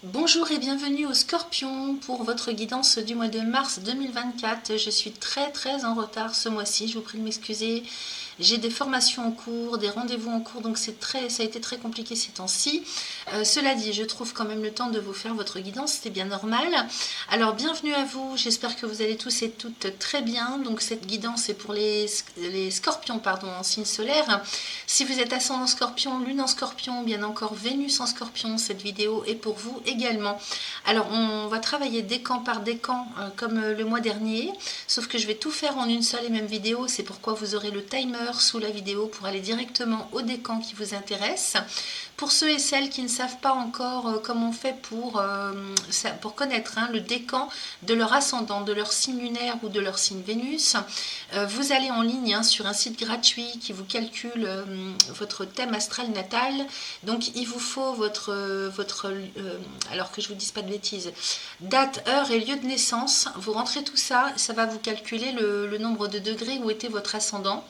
Bonjour et bienvenue au Scorpion pour votre guidance du mois de mars 2024. Je suis très en retard ce mois-ci, je vous prie de m'excuser. J'ai des formations en cours, des rendez-vous en cours, donc ça a été très compliqué ces temps-ci. Cela dit, je trouve quand même le temps de vous faire votre guidance, c'est bien normal. Alors bienvenue à vous, j'espère que vous allez tous et toutes très bien. Donc cette guidance est pour les scorpions en signe solaire. Si vous êtes ascendant scorpion, lune en scorpion, bien encore Vénus en scorpion, cette vidéo est pour vous également. Alors on va travailler décan par décan comme le mois dernier, sauf que je vais tout faire en une seule et même vidéo, c'est pourquoi vous aurez le timer sous la vidéo pour aller directement au décan qui vous intéresse. Pour ceux et celles qui ne savent pas encore comment on fait pour connaître le décan de leur ascendant, de leur signe lunaire ou de leur signe Vénus, vous allez en ligne sur un site gratuit qui vous calcule votre thème astral natal. Donc il vous faut alors que je vous dise pas de bêtises, date, heure et lieu de naissance. Vous rentrez tout ça, ça va vous calculer le nombre de degrés où était votre ascendant.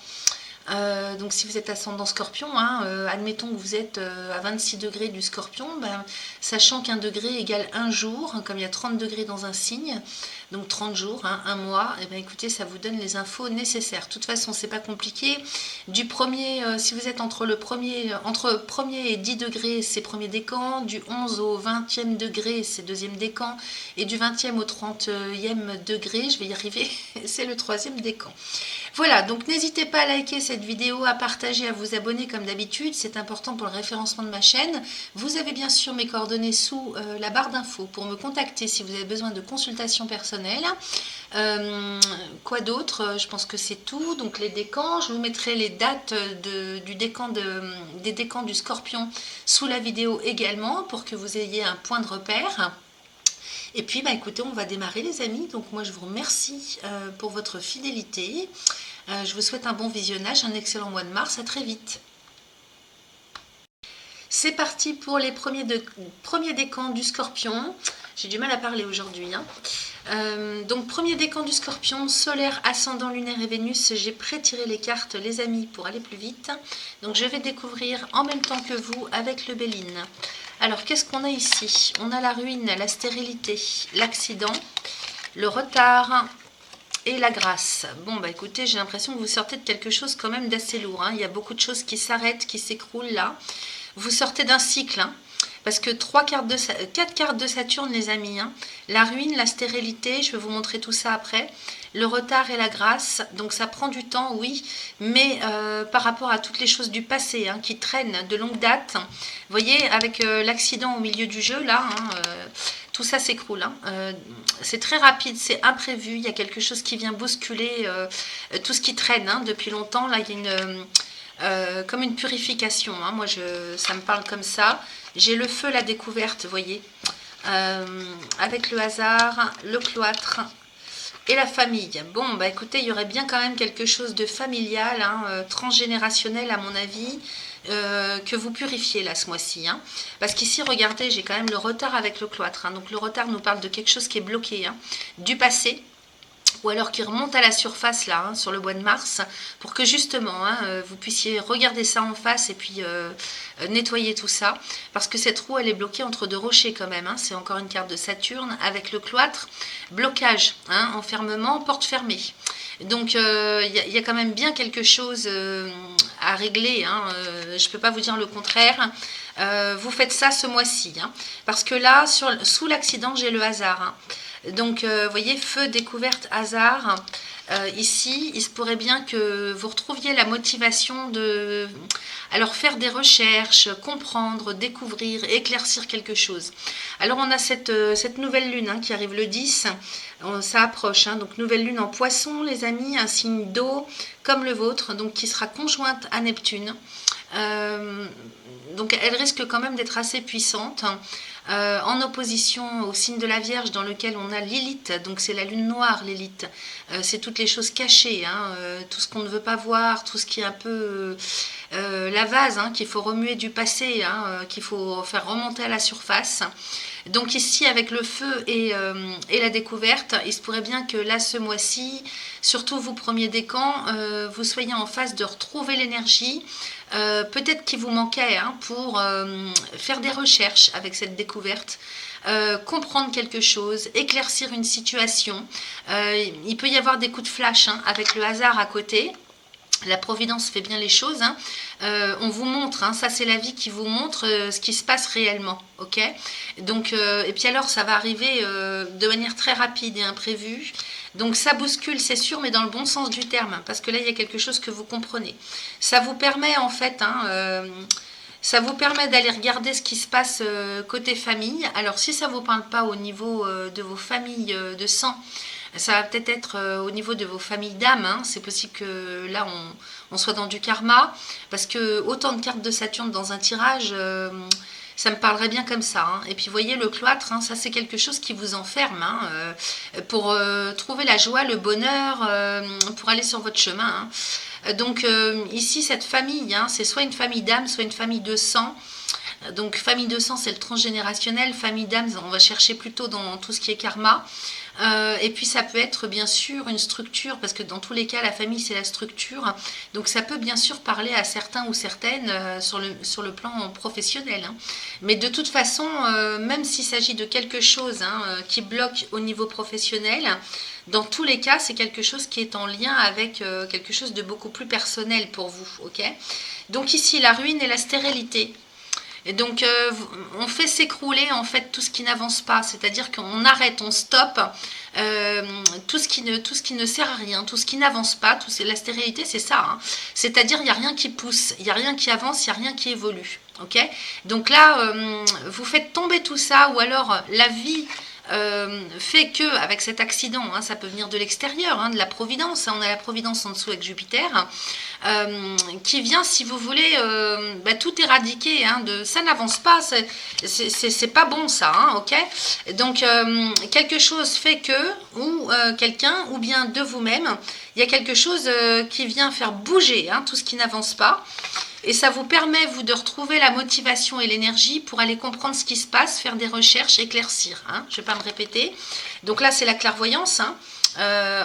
Donc si vous êtes ascendant scorpion, admettons que vous êtes à 26 degrés du scorpion, sachant qu'un degré égale un jour, comme il y a 30 degrés dans un signe, donc 30 jours, un mois, et écoutez, ça vous donne les infos nécessaires. De toute façon, c'est pas compliqué. Si vous êtes entre 1er et 10 degrés, c'est premier décan, du 11 au 20e degré, c'est deuxième décan, et du 20e au 30e degré, je vais y arriver, c'est le troisième décan. Voilà, donc n'hésitez pas à liker cette vidéo, à partager, à vous abonner comme d'habitude, c'est important pour le référencement de ma chaîne. Vous avez bien sûr mes coordonnées sous la barre d'infos pour me contacter si vous avez besoin de consultations personnelles. Quoi d'autre? Je pense que c'est tout. Donc les décans, je vous mettrai les dates des décans du Scorpion sous la vidéo également pour que vous ayez un point de repère. Et puis, écoutez, on va démarrer les amis. Donc moi, je vous remercie pour votre fidélité. Je vous souhaite un bon visionnage, un excellent mois de mars. À très vite. C'est parti pour les premiers décans du Scorpion. J'ai du mal à parler aujourd'hui. Donc premier décan du Scorpion, solaire, ascendant, lunaire et Vénus. J'ai pré-tiré les cartes les amis pour aller plus vite. Donc je vais découvrir en même temps que vous avec le Béline. Alors qu'est-ce qu'on a ici? On a la ruine, la stérilité, l'accident, le retard et la grâce. Bon écoutez, j'ai l'impression que vous sortez de quelque chose quand même d'assez lourd. Il y a beaucoup de choses qui s'arrêtent, qui s'écroulent là. Vous sortez d'un cycle, parce que 4 cartes de Saturne les amis, la ruine, la stérilité, je vais vous montrer tout ça après, le retard et la grâce, donc ça prend du temps oui, mais par rapport à toutes les choses du passé qui traînent de longue date, vous voyez avec l'accident au milieu du jeu là, tout ça s'écroule. C'est très rapide, c'est imprévu, il y a quelque chose qui vient bousculer tout ce qui traîne depuis longtemps, là il y a comme une purification, moi ça me parle comme ça. J'ai le feu, la découverte, vous voyez, avec le hasard, le cloître et la famille. Bon, écoutez, il y aurait bien quand même quelque chose de familial, transgénérationnel à mon avis, que vous purifiez là ce mois-ci. Parce qu'ici, regardez, j'ai quand même le retard avec le cloître. Donc le retard nous parle de quelque chose qui est bloqué, du passé, ou alors qui remonte à la surface là, sur le mois de mars, pour que justement vous puissiez regarder ça en face et puis nettoyer tout ça, parce que cette roue elle est bloquée entre deux rochers quand même, c'est encore une carte de Saturne avec le cloître, blocage, enfermement, porte fermée. Donc il y a quand même bien quelque chose à régler, je ne peux pas vous dire le contraire. Vous faites ça ce mois-ci, parce que là, sous l'accident, j'ai le hasard. Donc, vous voyez, feu, découverte, hasard. Ici, il se pourrait bien que vous retrouviez la motivation de faire des recherches, comprendre, découvrir, éclaircir quelque chose. Alors, on a cette nouvelle lune qui arrive le 10. Ça approche, donc nouvelle lune en poisson, les amis, un signe d'eau comme le vôtre, donc qui sera conjointe à Neptune. Donc, elle risque quand même d'être assez puissante. En opposition au signe de la Vierge dans lequel on a Lilith, donc c'est la lune noire Lilith, c'est toutes les choses cachées, tout ce qu'on ne veut pas voir, tout ce qui est un peu la vase, qu'il faut remuer du passé, qu'il faut faire remonter à la surface. Donc ici avec le feu et la découverte, il se pourrait bien que là ce mois-ci, surtout vous premiers décans, vous soyez en phase de retrouver l'énergie, peut-être qu'il vous manquait hein, pour faire des recherches avec cette découverte. Comprendre quelque chose, éclaircir une situation. Il peut y avoir des coups de flash hein, avec le hasard à côté. La providence fait bien les choses. Hein. On vous montre, hein, ça c'est la vie qui vous montre ce qui se passe réellement. Ok. Donc, et puis alors ça va arriver de manière très rapide et imprévue. Donc ça bouscule, c'est sûr, mais dans le bon sens du terme. Hein, parce que là, il y a quelque chose que vous comprenez. Ça vous permet en fait... Hein, ça vous permet d'aller regarder ce qui se passe côté famille. Alors si ça ne vous parle pas au niveau de vos familles de sang, ça va peut-être être au niveau de vos familles d'âme. Hein. C'est possible que là, on soit dans du karma. Parce que autant de cartes de Saturne dans un tirage, ça me parlerait bien comme ça. Hein. Et puis, vous voyez, le cloître, hein, ça, c'est quelque chose qui vous enferme. Hein, pour trouver la joie, le bonheur, pour aller sur votre chemin. Hein. Donc, ici, cette famille, hein, c'est soit une famille d'âme, soit une famille de sang. Donc, famille de sang, c'est le transgénérationnel. Famille d'âme, on va chercher plutôt dans tout ce qui est karma. Et puis ça peut être bien sûr une structure, parce que dans tous les cas la famille c'est la structure, donc ça peut bien sûr parler à certains ou certaines sur le plan professionnel. Hein. Mais de toute façon, même s'il s'agit de quelque chose hein, qui bloque au niveau professionnel, dans tous les cas c'est quelque chose qui est en lien avec quelque chose de beaucoup plus personnel pour vous. Okay. Donc ici la ruine et la stérilité. Et donc, on fait s'écrouler en fait tout ce qui n'avance pas, c'est-à-dire qu'on arrête, on stoppe tout ce qui ne sert à rien, tout ce qui n'avance pas. La stérilité, c'est ça. Hein. C'est-à-dire, il n'y a rien qui pousse, il n'y a rien qui avance, il n'y a rien qui évolue. Okay. Donc là, vous faites tomber tout ça, ou alors la vie... fait que avec cet accident, hein, ça peut venir de l'extérieur, hein, de la providence, hein, on a la providence en dessous avec Jupiter, qui vient, si vous voulez, tout éradiquer, hein, ça n'avance pas, c'est pas bon ça, hein, ok. Donc quelque chose fait que, ou quelqu'un, ou bien de vous-même, il y a quelque chose qui vient faire bouger hein, tout ce qui n'avance pas. Et ça vous permet, vous, de retrouver la motivation et l'énergie pour aller comprendre ce qui se passe, faire des recherches, éclaircir. Hein. Je ne vais pas me répéter. Donc là, c'est la clairvoyance. Hein.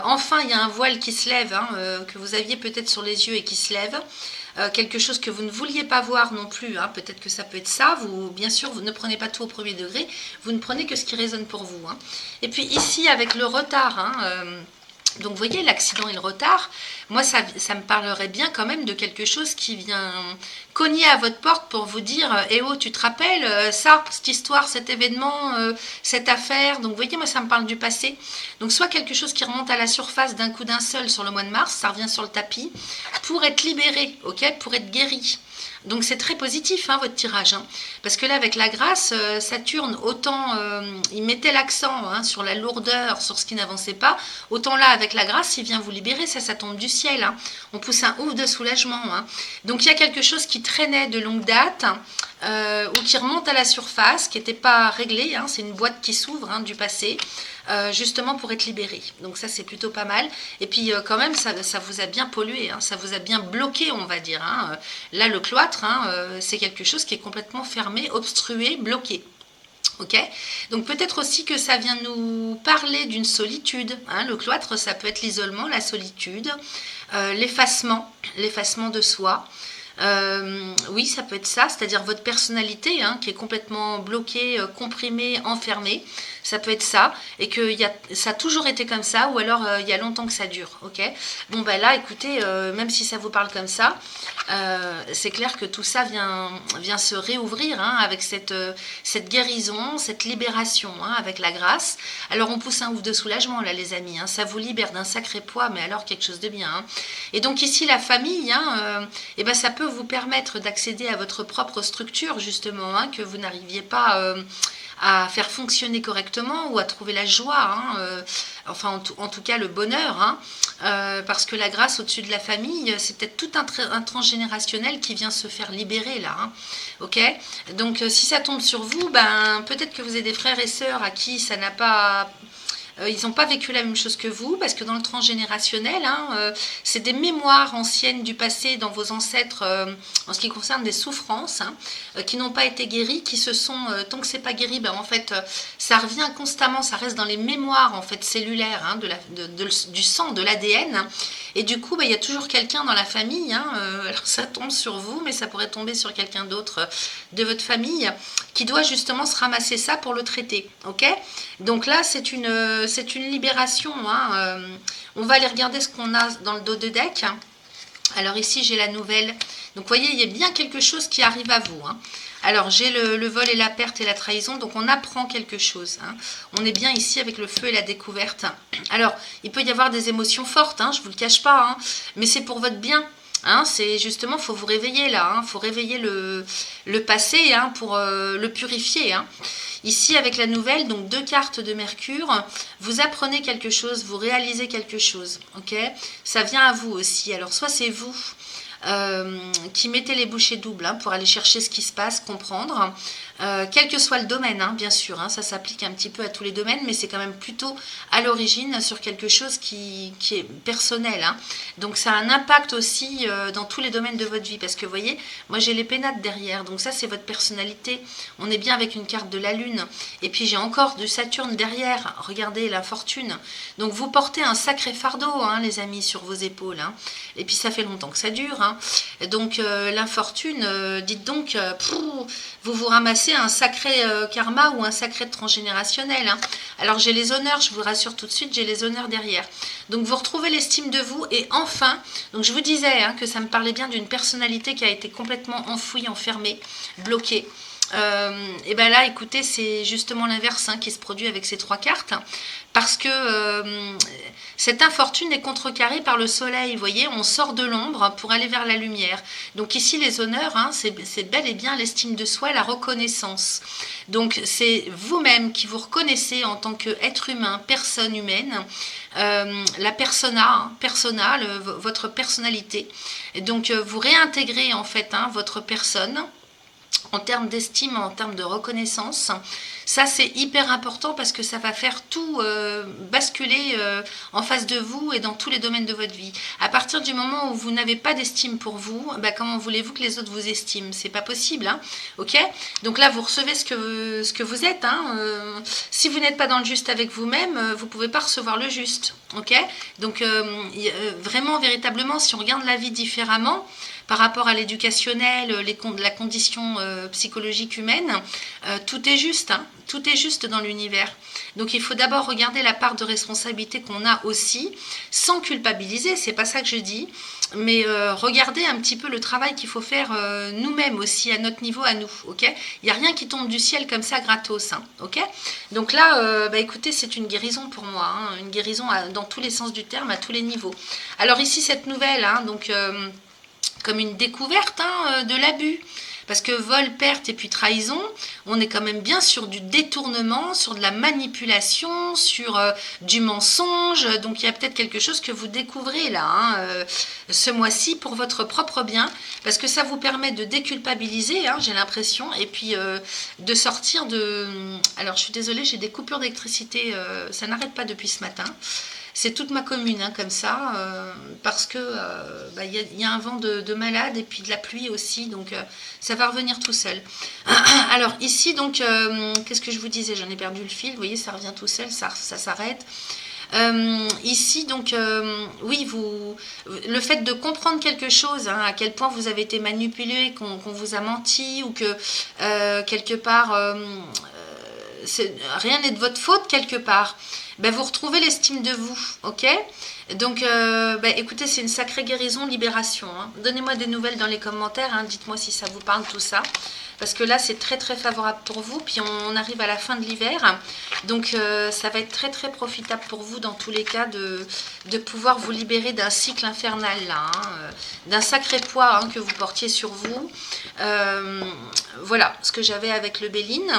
Enfin, il y a un voile qui se lève, hein, que vous aviez peut-être sur les yeux et qui se lève. Quelque chose que vous ne vouliez pas voir non plus. Hein. Peut-être que ça peut être ça. Vous, bien sûr, vous ne prenez pas tout au premier degré. Vous ne prenez que ce qui résonne pour vous. Hein. Et puis ici, avec le retard... Hein, donc, vous voyez, l'accident et le retard, moi, ça me parlerait bien quand même de quelque chose qui vient cogner à votre porte pour vous dire « Eh oh, tu te rappelles ça, cette histoire, cet événement, cette affaire ?» Donc, vous voyez, moi, ça me parle du passé. Donc, soit quelque chose qui remonte à la surface d'un coup d'un seul sur le mois de mars, ça revient sur le tapis, pour être libéré, ok, pour être guéri. Donc c'est très positif hein, votre tirage, hein, parce que là avec la grâce, Saturne, autant il mettait l'accent hein, sur la lourdeur, sur ce qui n'avançait pas, autant là avec la grâce il vient vous libérer, ça tombe du ciel, hein. On pousse un ouf de soulagement. Hein. Donc il y a quelque chose qui traînait de longue date, ou qui remonte à la surface, qui n'était pas réglé, hein, c'est une boîte qui s'ouvre hein, du passé, justement pour être libéré. Donc ça c'est plutôt pas mal. Et puis quand même ça vous a bien pollué, hein, ça vous a bien bloqué on va dire. Hein. Là le cloître hein, c'est quelque chose qui est complètement fermé, obstrué, bloqué. Ok, donc peut-être aussi que ça vient nous parler d'une solitude. Hein. Le cloître ça peut être l'isolement, la solitude, l'effacement de soi. Oui, ça peut être ça, c'est-à-dire votre personnalité hein, qui est complètement bloquée, comprimée, enfermée. Ça peut être ça, et que ça a toujours été comme ça, ou alors il y a longtemps que ça dure. Ok. Bon, ben là, écoutez, même si ça vous parle comme ça, c'est clair que tout ça vient se réouvrir hein, avec cette guérison, cette libération hein, avec la grâce. Alors, on pousse un ouf de soulagement, là, les amis. Hein, ça vous libère d'un sacré poids, mais alors quelque chose de bien. Hein. Et donc, ici, la famille, hein, eh ben, ça peut vous permettre d'accéder à votre propre structure, justement, hein, que vous n'arriviez pas... à faire fonctionner correctement ou à trouver la joie, hein, enfin en tout cas le bonheur, hein, parce que la grâce au-dessus de la famille, c'est peut-être tout un transgénérationnel qui vient se faire libérer là. Hein, ok. Donc si ça tombe sur vous, ben, peut-être que vous avez des frères et sœurs à qui ça n'a pas ils n'ont pas vécu la même chose que vous, parce que dans le transgénérationnel, c'est des mémoires anciennes du passé dans vos ancêtres en ce qui concerne des souffrances qui n'ont pas été guéries, qui se sont, tant que c'est pas guéri, ben, en fait, ça revient constamment, ça reste dans les mémoires en fait cellulaires du sang, de l'ADN. Et du coup, ben, il y a toujours quelqu'un dans la famille, alors ça tombe sur vous, mais ça pourrait tomber sur quelqu'un d'autre de votre famille, qui doit justement se ramasser ça pour le traiter. Ok? Donc là, c'est une libération. On va aller regarder ce qu'on a dans le dos de deck. Alors ici, j'ai la nouvelle. Donc vous voyez, il y a bien quelque chose qui arrive à vous. Alors j'ai le vol et la perte et la trahison, donc on apprend quelque chose. On est bien ici avec le feu et la découverte. Alors il peut y avoir des émotions fortes, je ne vous le cache pas, mais c'est pour votre bien. C'est justement, il faut vous réveiller là, il faut réveiller le passé pour le purifier. Ici avec la nouvelle, donc 2 cartes de Mercure, vous apprenez quelque chose, vous réalisez quelque chose. Ok, ça vient à vous aussi. Alors soit c'est vous qui mettez les bouchées doubles pour aller chercher ce qui se passe, comprendre, quel que soit le domaine, bien sûr, ça s'applique un petit peu à tous les domaines, mais c'est quand même plutôt à l'origine sur quelque chose qui est personnel. Donc ça a un impact aussi dans tous les domaines de votre vie, parce que vous voyez, moi j'ai les pénates derrière, donc ça c'est votre personnalité. On est bien avec une carte de la lune, et puis j'ai encore du Saturne derrière, regardez la fortune. Donc vous portez un sacré fardeau, les amis, sur vos épaules, et puis ça fait longtemps que ça dure. Donc l'infortune, dites donc, vous vous ramassez un sacré karma ou un sacré transgénérationnel. Alors j'ai les honneurs, je vous rassure tout de suite, j'ai les honneurs derrière. Donc vous retrouvez l'estime de vous, et enfin, donc je vous disais que ça me parlait bien d'une personnalité qui a été complètement enfouie, enfermée, bloquée. Et bien là, écoutez, c'est justement l'inverse qui se produit avec ces 3 cartes, parce que cette infortune est contrecarrée par le soleil. Vous voyez, on sort de l'ombre pour aller vers la lumière. Donc ici, les honneurs, c'est bel et bien l'estime de soi, la reconnaissance. Donc c'est vous-même qui vous reconnaissez en tant qu'être humain, personne humaine, la persona, votre personnalité. Et donc vous réintégrez en fait votre personne en termes d'estime, en termes de reconnaissance. Ça, c'est hyper important parce que ça va faire tout basculer en face de vous et dans tous les domaines de votre vie. À partir du moment où vous n'avez pas d'estime pour vous, comment voulez-vous que les autres vous estiment? C'est pas possible, ok? Donc là, vous recevez ce que vous êtes. Si vous n'êtes pas dans le juste avec vous-même, vous ne pouvez pas recevoir le juste, ok? Donc vraiment, véritablement, si on regarde la vie différemment, par rapport à l'éducationnel, la condition psychologique humaine, tout est juste, tout est juste dans l'univers. Donc il faut d'abord regarder la part de responsabilité qu'on a aussi, sans culpabiliser, c'est pas ça que je dis, mais regardez un petit peu le travail qu'il faut faire nous-mêmes aussi, à notre niveau, à nous, ok? Il n'y a rien qui tombe du ciel comme ça gratos, ok? Donc là, écoutez, c'est une guérison pour moi, une guérison dans tous les sens du terme, à tous les niveaux. Alors ici, cette nouvelle, comme une découverte de l'abus. Parce que vol, perte et puis trahison, on est quand même bien sur du détournement, sur de la manipulation, sur du mensonge. Donc il y a peut-être quelque chose que vous découvrez là, ce mois-ci pour votre propre bien. Parce que ça vous permet de déculpabiliser, j'ai l'impression, et puis de sortir de... Alors je suis désolée, j'ai des coupures d'électricité, ça n'arrête pas depuis ce matin. C'est toute ma commune comme ça, parce que y a un vent de malade et puis de la pluie aussi, donc ça va revenir tout seul. Alors ici, donc, qu'est-ce que je vous disais? J'en ai perdu le fil, vous voyez, ça revient tout seul, ça s'arrête. Ici, donc, oui, le fait de comprendre quelque chose, à quel point vous avez été manipulé, qu'on vous a menti, ou que quelque part, rien n'est de votre faute quelque part. Vous retrouvez l'estime de vous, ok? Donc, écoutez, c'est une sacrée guérison, libération. Donnez-moi des nouvelles dans les commentaires, dites-moi si ça vous parle tout ça. Parce que là, c'est très très favorable pour vous. Puis on arrive à la fin de l'hiver. Donc, ça va être très très profitable pour vous dans tous les cas de pouvoir vous libérer d'un cycle infernal, là, d'un sacré poids que vous portiez sur vous. Voilà ce que j'avais avec le Béline.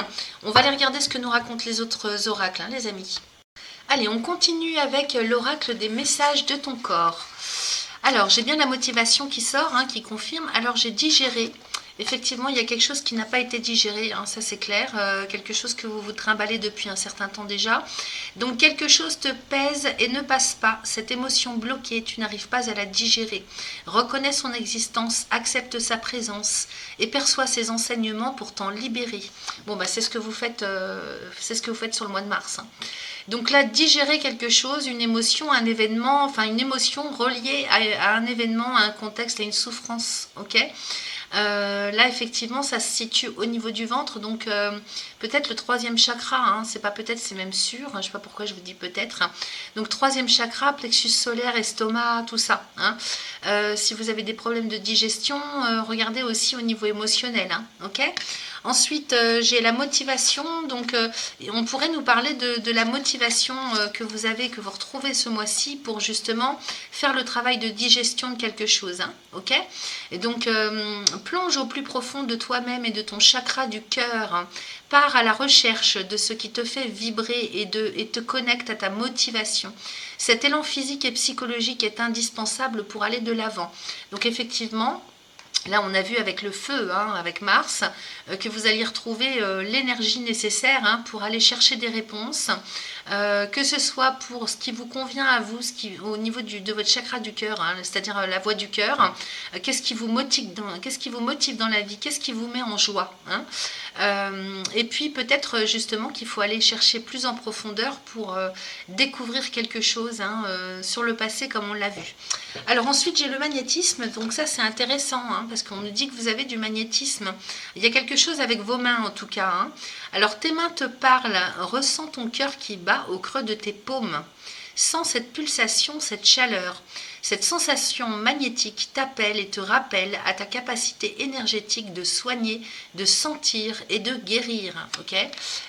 On va aller regarder ce que nous racontent les autres oracles, les amis. Allez, on continue avec l'oracle des messages de ton corps. Alors, j'ai bien la motivation qui sort, qui confirme. Alors, j'ai digéré Effectivement, il y a quelque chose qui n'a pas été digéré, hein, ça c'est clair, quelque chose que vous vous trimballez depuis un certain temps déjà. Donc quelque chose te pèse et ne passe pas, cette émotion bloquée, tu n'arrives pas à la digérer. Reconnais son existence, accepte sa présence et perçois ses enseignements pour t'en libérer. Bon, bah, c'est ce que vous faites, sur le mois de mars, hein. Donc là, digérer quelque chose, une émotion, un événement, enfin une émotion reliée à un événement, à un contexte, à une souffrance, ok. Là, effectivement, ça se situe au niveau du ventre, donc peut-être le troisième chakra, hein, c'est pas peut-être, c'est même sûr, hein, je sais pas pourquoi je vous dis peut-être. Donc troisième chakra, plexus solaire, estomac, tout ça, hein. Si vous avez des problèmes de digestion, regardez aussi au niveau émotionnel, hein, ok. Ensuite, j'ai la motivation, donc on pourrait nous parler de la motivation que vous avez, que vous retrouvez ce mois-ci pour justement faire le travail de digestion de quelque chose, hein, ok. Et donc, plonge au plus profond de toi-même et de ton chakra du cœur, hein. Pars à la recherche de ce qui te fait vibrer et te connecte à ta motivation. Cet élan physique et psychologique est indispensable pour aller de l'avant. Donc effectivement, là, on a vu avec le feu, hein, avec Mars, que vous alliez retrouver l'énergie nécessaire, hein, pour aller chercher des réponses, que ce soit pour ce qui vous convient à vous, au niveau de votre chakra du cœur, hein, c'est-à-dire la voie du cœur. Qu'est-ce qui vous motive dans la vie, qu'est-ce qui vous met en joie, hein. Et puis peut-être justement qu'il faut aller chercher plus en profondeur pour découvrir quelque chose, hein, sur le passé comme on l'a vu. Alors ensuite j'ai le magnétisme, donc ça c'est intéressant, hein, parce qu'on nous dit que vous avez du magnétisme. Il y a quelque chose avec vos mains en tout cas, hein. Alors tes mains te parlent, ressens ton cœur qui bat au creux de tes paumes. Sens cette pulsation, cette chaleur. Cette sensation magnétique t'appelle et te rappelle à ta capacité énergétique de soigner, de sentir et de guérir. Ok.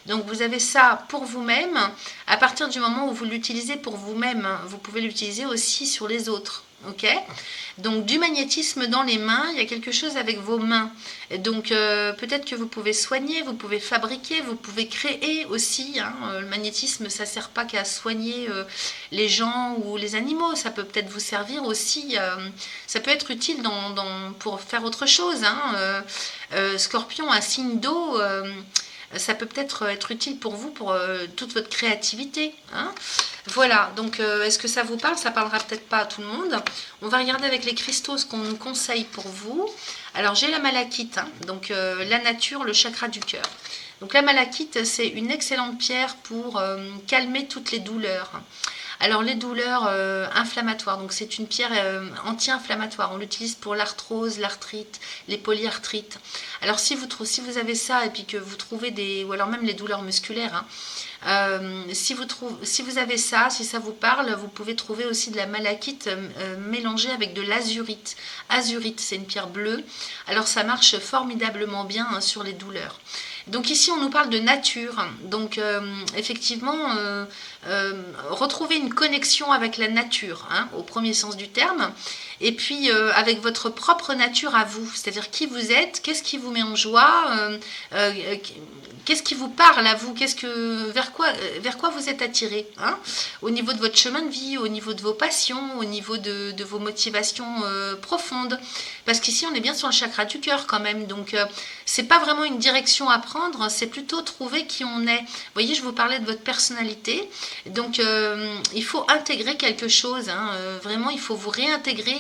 Donc vous avez ça pour vous-même. À partir du moment où vous l'utilisez pour vous-même, vous pouvez l'utiliser aussi sur les autres. Ok. Donc du magnétisme dans les mains, il y a quelque chose avec vos mains. Et donc peut-être que vous pouvez soigner, vous pouvez fabriquer, vous pouvez créer aussi, hein. Le magnétisme, ça ne sert pas qu'à soigner les gens ou les animaux, ça peut peut-être vous servir aussi, ça peut être utile pour faire autre chose, hein. Scorpion, un signe d'eau, ça peut peut-être être utile pour vous, pour toute votre créativité, hein. Voilà, donc est-ce que ça vous parle? Ça parlera peut-être pas à tout le monde. On va regarder avec les cristaux ce qu'on nous conseille pour vous. Alors j'ai la malachite, hein, donc la nature, le chakra du cœur. Donc la malachite, c'est une excellente pierre pour calmer toutes les douleurs. Alors les douleurs inflammatoires, donc c'est une pierre anti-inflammatoire. On l'utilise pour l'arthrose, l'arthrite, les polyarthrites. Alors si vous avez ça et puis que vous trouvez ou alors même les douleurs musculaires, hein, si vous avez ça, si ça vous parle, vous pouvez trouver aussi de la malachite mélangée avec de l'azurite. Azurite, c'est une pierre bleue. Alors ça marche formidablement bien, hein, sur les douleurs. Donc ici on nous parle de nature, donc effectivement retrouver une connexion avec la nature, hein, au premier sens du terme, et puis avec votre propre nature à vous, c'est-à-dire qui vous êtes, qu'est-ce qui vous met en joie, qu'est-ce qui vous parle à vous, vers quoi vous êtes attiré, hein, au niveau de votre chemin de vie, au niveau de vos passions, au niveau de vos motivations profondes, parce qu'ici on est bien sur le chakra du cœur quand même, donc c'est pas vraiment une direction à prendre, c'est plutôt trouver qui on est. Vous voyez, je vous parlais de votre personnalité, donc il faut intégrer quelque chose, hein, vraiment il faut vous réintégrer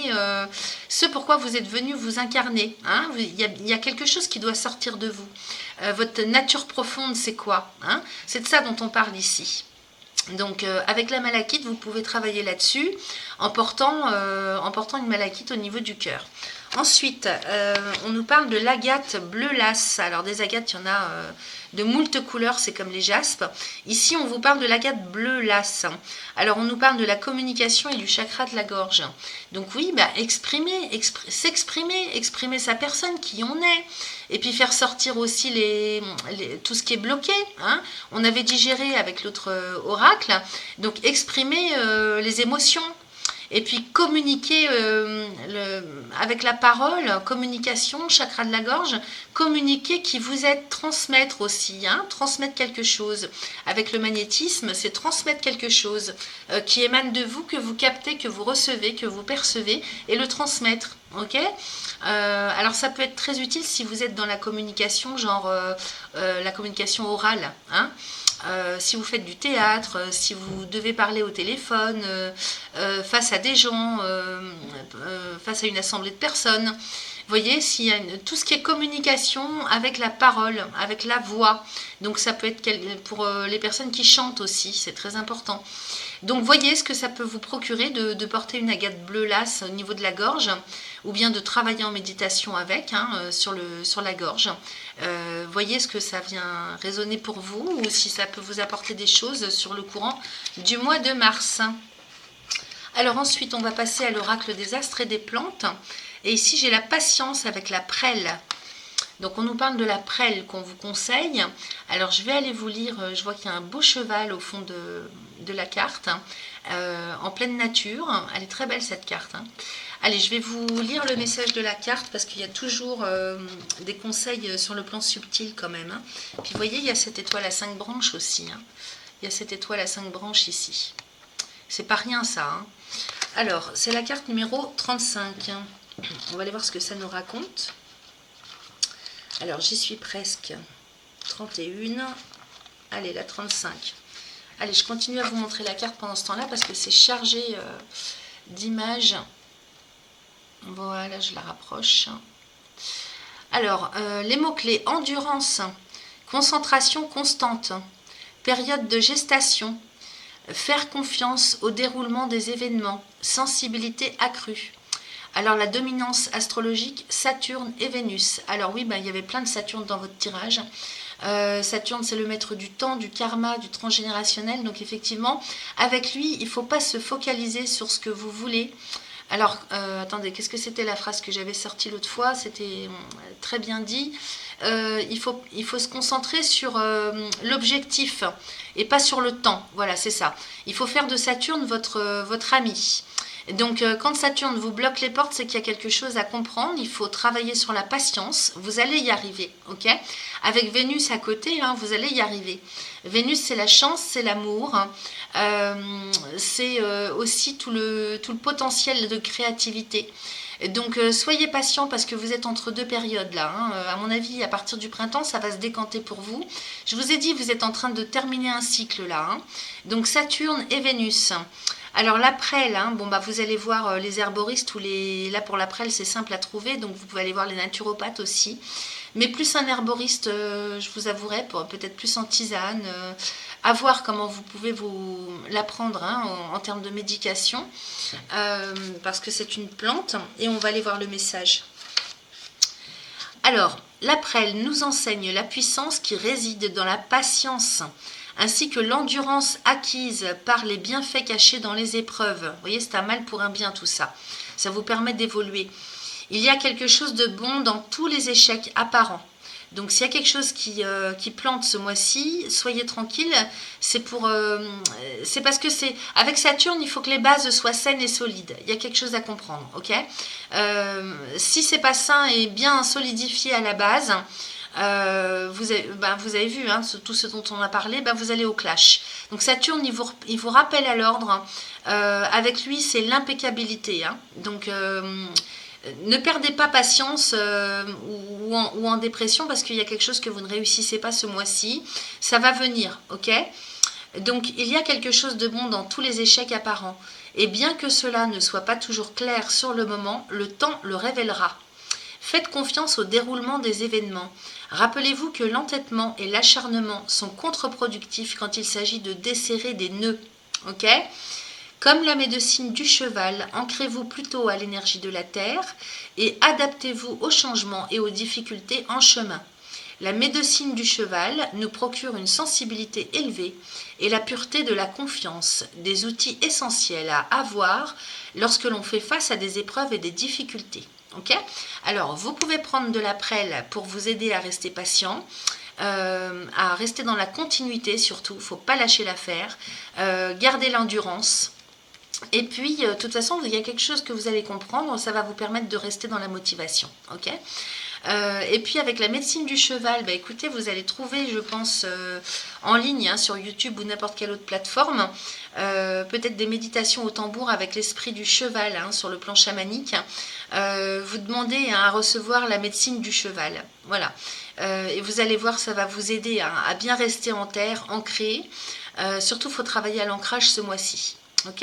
ce pourquoi vous êtes venu vous incarner, hein. Il y a quelque chose qui doit sortir de vous. Votre nature profonde, c'est quoi, hein? C'est de ça dont on parle ici. Donc avec la malachite, vous pouvez travailler là-dessus en portant une malachite au niveau du cœur. Ensuite, on nous parle de l'agate bleu lasse. Alors des agates, il y en a de moult couleurs, c'est comme les jaspes. Ici, on vous parle de l'agate bleu lasse. Alors on nous parle de la communication et du chakra de la gorge. Donc oui, exprimer sa personne, qui on est. Et puis faire sortir aussi tout ce qui est bloqué, hein. On avait digéré avec l'autre oracle. Donc exprimer les émotions. Et puis communiquer avec la parole, communication, chakra de la gorge, communiquer qui vous êtes, transmettre aussi, hein, transmettre quelque chose. Avec le magnétisme, c'est transmettre quelque chose qui émane de vous, que vous captez, que vous recevez, que vous percevez, et le transmettre. ok. Alors ça peut être très utile si vous êtes dans la communication, genre la communication orale, hein. Si vous faites du théâtre, si vous devez parler au téléphone, face à des gens, face à une assemblée de personnes. Vous voyez, s'il y a tout ce qui est communication avec la parole, avec la voix. Donc ça peut être pour les personnes qui chantent aussi, c'est très important. Donc voyez ce que ça peut vous procurer de porter une agate bleue lasse au niveau de la gorge, ou bien de travailler en méditation avec, hein, sur la gorge. Voyez ce que ça vient résonner pour vous, ou si ça peut vous apporter des choses sur le courant du mois de mars. Alors ensuite, on va passer à l'oracle des astres et des plantes. Et ici, j'ai la patience avec la prêle. Donc on nous parle de la prêle qu'on vous conseille. Alors je vais aller vous lire, je vois qu'il y a un beau cheval au fond de la carte, en pleine nature. Elle est très belle cette carte, hein. Allez, je vais vous lire le message de la carte parce qu'il y a toujours des conseils sur le plan subtil quand même, hein. Puis vous voyez, il y a cette étoile à 5 branches aussi, hein. Il y a cette étoile à 5 branches ici. C'est pas rien ça, hein. Alors, c'est la carte numéro 35. On va aller voir ce que ça nous raconte. Alors, j'y suis presque. 31. Allez, la 35. Allez, je continue à vous montrer la carte pendant ce temps-là parce que c'est chargé d'images. Voilà, je la rapproche. Alors, les mots-clés: endurance, concentration constante, période de gestation, faire confiance au déroulement des événements, sensibilité accrue. Alors la dominance astrologique, Saturne et Vénus. Alors oui, il y avait plein de Saturne dans votre tirage. Saturne, c'est le maître du temps, du karma, du transgénérationnel. Donc effectivement, avec lui, il ne faut pas se focaliser sur ce que vous voulez. Alors, attendez, qu'est-ce que c'était la phrase que j'avais sortie l'autre fois? C'était très bien dit. Il faut se concentrer sur l'objectif et pas sur le temps. Voilà, c'est ça. Il faut faire de Saturne votre ami. Donc, quand Saturne vous bloque les portes, c'est qu'il y a quelque chose à comprendre. Il faut travailler sur la patience. Vous allez y arriver, ok? Avec Vénus à côté, hein, vous allez y arriver. Vénus, c'est la chance, c'est l'amour. C'est aussi tout le potentiel de créativité. Donc, soyez patient parce que vous êtes entre deux périodes là, hein. À mon avis, à partir du printemps, ça va se décanter pour vous. Je vous ai dit, vous êtes en train de terminer un cycle là, hein. Donc, Saturne et Vénus. Alors la prêle, hein, vous allez voir les herboristes ou là pour la prêle c'est simple à trouver, donc vous pouvez aller voir les naturopathes aussi. Mais plus un herboriste, je vous avouerai, peut-être plus en tisane, à voir comment vous pouvez la prendre, hein, en termes de médication, parce que c'est une plante et on va aller voir le message. Alors, la prêle nous enseigne la puissance qui réside dans la patience, ainsi que l'endurance acquise par les bienfaits cachés dans les épreuves. Vous voyez, c'est un mal pour un bien tout ça. Ça vous permet d'évoluer. Il y a quelque chose de bon dans tous les échecs apparents. Donc s'il y a quelque chose qui plante ce mois-ci, soyez tranquille. C'est parce que avec Saturne, il faut que les bases soient saines et solides. Il y a quelque chose à comprendre, ok? Si c'est pas sain et bien solidifié à la base, vous avez vu, hein, tout ce dont on a parlé, vous allez au clash. Donc Saturne, il vous rappelle à l'ordre. Avec lui, c'est l'impeccabilité, hein. Donc ne perdez pas patience ou en dépression parce qu'il y a quelque chose que vous ne réussissez pas ce mois-ci. Ça va venir, ok? Donc il y a quelque chose de bon dans tous les échecs apparents. Et bien que cela ne soit pas toujours clair sur le moment, le temps le révélera. Faites confiance au déroulement des événements. Rappelez-vous que l'entêtement et l'acharnement sont contre-productifs quand il s'agit de desserrer des nœuds. Ok ? Comme la médecine du cheval, ancrez-vous plutôt à l'énergie de la terre et adaptez-vous aux changements et aux difficultés en chemin. La médecine du cheval nous procure une sensibilité élevée et la pureté de la confiance, des outils essentiels à avoir lorsque l'on fait face à des épreuves et des difficultés. Okay ? Alors, vous pouvez prendre de la prêle pour vous aider à rester patient, à rester dans la continuité surtout, il ne faut pas lâcher l'affaire, garder l'endurance. Et puis, de toute façon, il y a quelque chose que vous allez comprendre, ça va vous permettre de rester dans la motivation. Okay ? Et puis avec la médecine du cheval, bah, écoutez, vous allez trouver, je pense, en ligne, hein, sur YouTube ou n'importe quelle autre plateforme, peut-être des méditations au tambour avec l'esprit du cheval, hein, sur le plan chamanique. Vous demandez, hein, à recevoir la médecine du cheval. Voilà. Et vous allez voir, ça va vous aider, hein, à bien rester en terre, ancré. Surtout, il faut travailler à l'ancrage ce mois-ci. Ok,